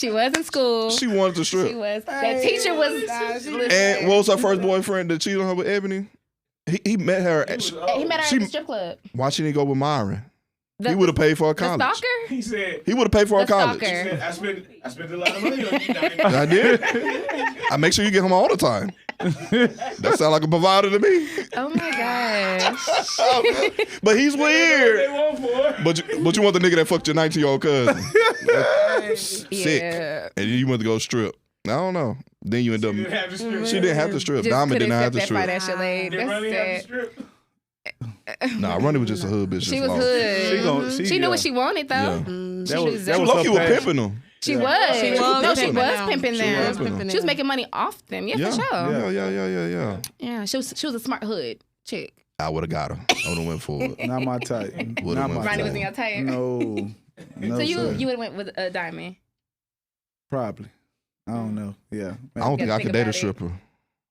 She was in school. She wanted to strip. She was. That teacher was. And what was her first boyfriend that cheated on her with Ebony? He met her. He met her she- at the strip club. Why she didn't go with Myron? The, He would have paid for her the college. stalker? He said, He would have paid for her The college. stalker. I spent a lot of money on you. I did. I make sure you get him all the time. That sound like a provider to me. Oh my gosh. But he's They weird. want for. But you want the nigga that fucked your 19-year-old cousin. Sick. Yeah. And you went to go strip. I don't know. Then you end up. You didn't have to strip. She didn't have to strip. Just Diamond couldn't did not have to accept that strip. financial aid. Did That's Ronnie have to sad. strip? Nah, Ronnie was just a hood bitch. She that's was lost. hood. She knew what she wanted though. Yeah. She That was- was that She was low-key her was passion. pimping them. She was. She was No, she pimping was them. pimping She was them. pimping She was making money off them. Yeah, for sure. Yeah. Yeah, she was a smart hood chick. I would have got her. I would have went for it. Not my type. Would've Not went my for Ronnie it. was in type. your type. No. No, So sir. you would have went with a diamond. Probably. I don't know. Yeah. I don't think I think could date a about it. stripper.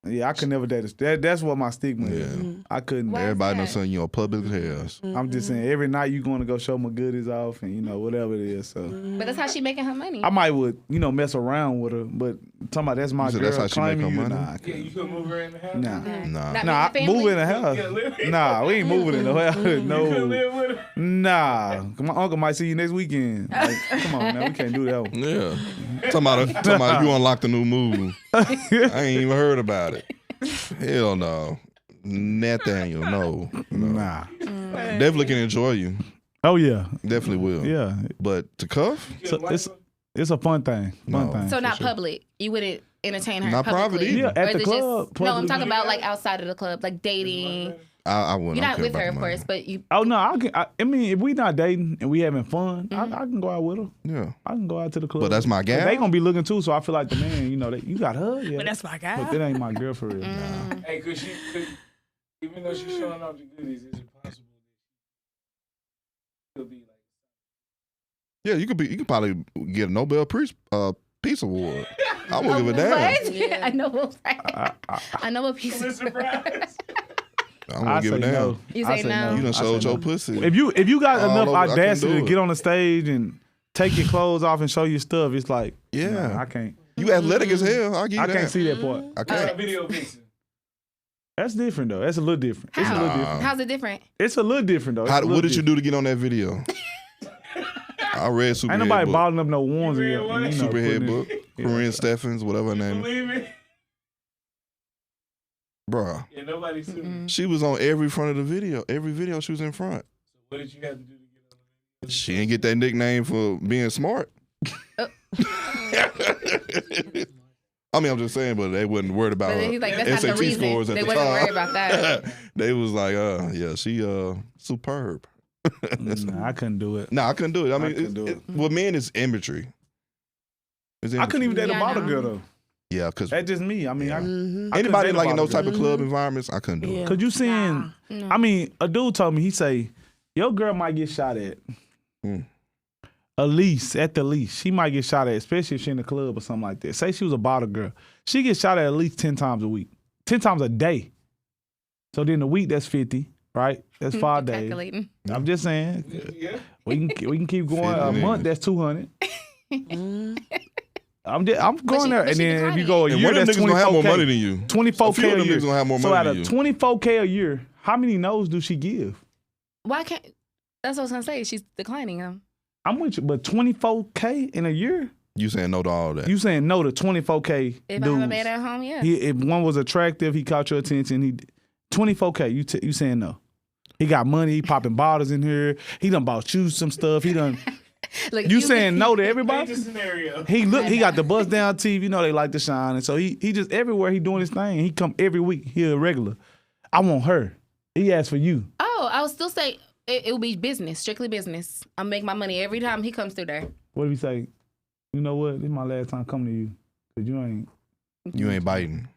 Yeah, I could never date a that's what my stigma is. Yeah. I couldn't. Why? Everybody knows that? something, you know, public hairs. I'm just saying, every night you going to go show my goodies off and, whatever it is. So But that's how she making her money. I might would, mess around with her, but talking about that's my You said girl that's how she make claiming her you, money? nah, I Yeah, couldn't. you couldn't move her in the house. Nah. Nah. Not Nah, being a moving in the family? house. You live in- Nah, we ain't moving in the house. You couldn't No. live with her. Nah. My uncle might see you next weekend. Like, come on, man. We can't do that one. Yeah. talking about you unlocked a new move. I ain't even heard about it. Hell no. Nathaniel, no. Nah. Definitely can enjoy you. Oh, yeah. Definitely will. Yeah. But to cuff? So it's a fun thing. Fun No. thing. So for not sure. public. You wouldn't entertain her Not private publicly. either. Yeah, at Or the is it club, No, I'm publicly. talking about like outside of the club, like dating. I wouldn't. You're I not don't care with her, about of the money. course, but you. Oh, no. I mean, if we not dating and we having fun, I can go out with her. Yeah. I can go out to the club. But that's my But gal. they gonna be looking too, so I feel like the man, you got her, yeah. But that's my guy. But that ain't my girl for real. Hey, even though she's showing off the goodies, is it possible that she'll be like, Yeah, you could probably get a Nobel Peace Award. I won't give a damn. What? Yeah. I know. I know a piece a of. surprise? I won't I give say a damn. no. You I say say no? You done I showed say your no. pussy. If you got All enough over, I couldn't audacity do to it. get on the stage and take your clothes off and show your stuff, it's like, Yeah. nah, I can't. You athletic as hell. I'll give you I that. can't see that part. I Not can't. a video vixen. That's different though. That's a little different. It's a How? little different. How's it different? It's a little different though. It's a What little did you different. do to get on that video? I read Superhead Ain't nobody book. balling up no ones You in read your what? Superhead putting book. Corinne Steffens, whatever her name is. Believe me? Bruh. Yeah, nobody sued me. She was on every front of the video. Every video she was in front. What did you have to do to get on the She didn't get that nickname for being smart. I mean, I'm just saying, but they wasn't worried about But her he's like, that's not SAT the reason. scores at They the wasn't time. worried about that. They was like, yeah, she superb. Nah, I couldn't do it. No, I couldn't do it. I mean, couldn't do it. with men, it's imagery. It's I couldn't even date Yeah, a I bottle know. girl though. Yeah, because That's just me. I mean, I couldn't anybody date a like in bottle those type girl. of club environments, I couldn't do Yeah. it. Cause you seeing, No. I mean, a dude told me, he say, your girl might get shot at. Mm. At the least, she might get shot at, especially if she in the club or something like that. Say she was a bottle girl. She gets shot at least 10 times a week. 10 times a day. So then a week, that's 50, right? That's 5 days. Calculating. I'm just saying, Yeah. we can keep going. 50 A month, niggas. that's 200. Mm-hmm. I'm going she- there, but and she then if you declining. go a And year, one of them that's niggas gonna have more money 24K. than you. A 24K few of a them year. niggas gonna have more So money out than of you. 24K a year, how many no's do she give? Why can't? That's what I was gonna say. She's declining them. I'm with you, but 24K in a year? You saying no to all that? You saying no to 24K If dudes? I have a man at home, yeah. If one was attractive, he caught your attention. 24K. You saying no? He got money. He popping bottles in here. He done bought you some stuff. He done. Look, You saying no to everybody? Paint the scenario. He got the bust down teeth. You know they like to shine, and so he just everywhere he doing his thing. He come every week. He a regular. I want her. He asked for you. Oh, I would still say it would be business, strictly business. I make my money every time he comes through there. What if he say? You know what? This is my last time coming to you, cause you ain't. You ain't biting.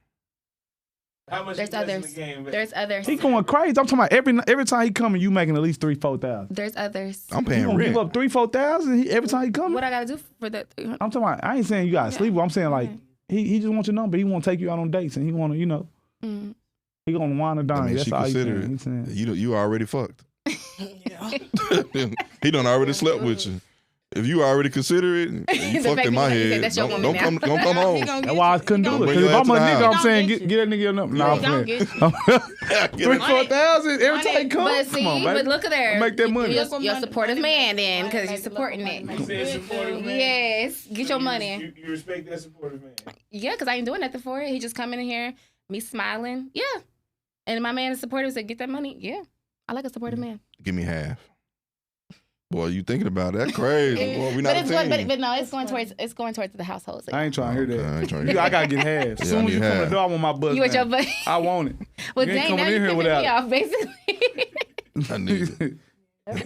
How much There's you investing others. in the game? There's others. He going crazy. I'm talking about every time he coming, you making at least 3,000-4,000. There's others. I'm You paying gonna give rent. up 3,000-4,000 every time he coming? What I gotta do for that? I'm talking about. I ain't saying you gotta sleep with. I'm saying like he just wants your number. He want to take you out on dates, and he want to Mm. he gonna wind and I dine. mean, That's she all he's consider saying. it. He's saying. You already fucked. He done already slept with you. If you already consider it, you The fucked fact in my you said head. that's your Don't woman come, now. don't come home. That's why I couldn't do it. Bring Because your if I'm a ass to the nigga, house. I'm saying He get that nigga your number. Nah, He gonna I'm get you. 3,000-4,000 every time he come. But see, Come on, but baby. look at there. Make that money. You're a supportive man then, because you're supporting it. You said supportive man. Yes, get your money. You respect that supportive man. Yeah, because I ain't doing nothing for it. He just coming in here, me smiling. Yeah. And my man is supportive, said, get that money. Yeah. I like a supportive man. Give me half. Boy, you thinking about that? Crazy. Boy, we not But a it's team. but no, it's going towards the household. So I ain't trying to hear Okay, I ain't that. trying to hear I that. gotta get half. As Yeah, I soon as need you come in half. the door, I want my buzz. you with your down. buddy. I want it. Well, You ain't dang, coming now in you here pissing without me it. off, basically. I need it.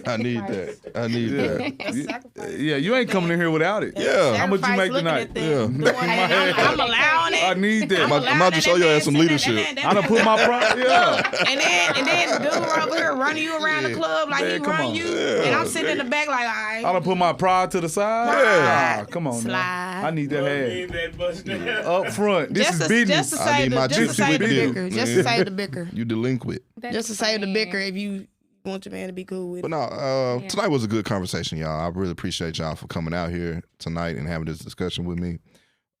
I need that. I need that. Yeah, you ain't coming in here without it. Yeah. How much you make Looking tonight? at that, Yeah. doing that. I'm allowing it. I need that. I'm about to show your ass some leadership. I done put my pride. Yeah. And then dude over here running you around the club like he Man, come run on. you, Yeah. and I'm sitting in the back like, all I right. done put my pride to the side. Yeah. Nah, come on, now. Slide. I need that Well, half. leave that bus down. Up front. This is Just business. to I save need my the, just to gypsy save the with you, bicker, just man. to save the bicker, You delinquent. just to save the bicker. If you want your man to be cool with But it. no, tonight was a good conversation, y'all. I really appreciate y'all for coming out here tonight and having this discussion with me.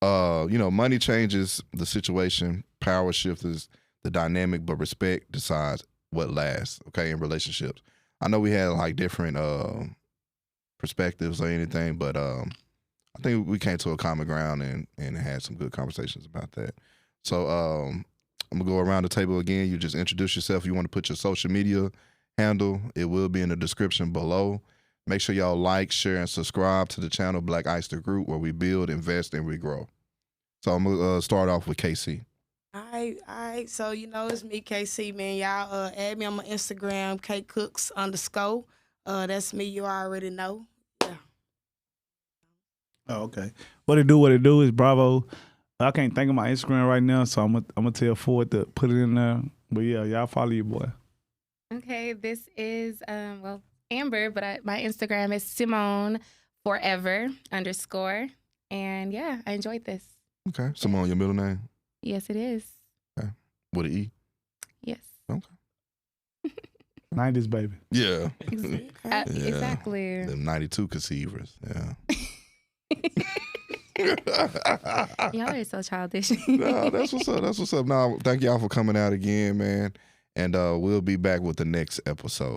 Money changes the situation, power shifts the dynamic, but respect decides what lasts, okay, in relationships. I know we had like different perspectives or anything, but I think we came to a common ground and had some good conversations about that. So I'm gonna go around the table again. You just introduce yourself. You want to put your social media handle. It will be in the description below. Make sure y'all like, share, and subscribe to the channel Black Oyster Group, where we build, invest, and we grow. So I'm gonna start off with KC. All right. So it's me, KC, man. Y'all add me on my Instagram, @cooks_. That's me. You already know. Yeah. Oh, okay. What it do is Bravo. I can't think of my Instagram right now, so I'm gonna tell Ford to put it in there. But yeah, y'all follow your boy. Okay, this is Amber, but my Instagram is Simone Forever _. And yeah, I enjoyed this. Okay. Simone, your middle name? Yes, it is. With an E? Yes. 90s baby. Yeah. Yeah. Exactly. Them 92 conceivers. Yeah. Y'all are so childish. No, that's what's up. That's what's up. Now, thank y'all for coming out again, man. And we'll be back with the next episode.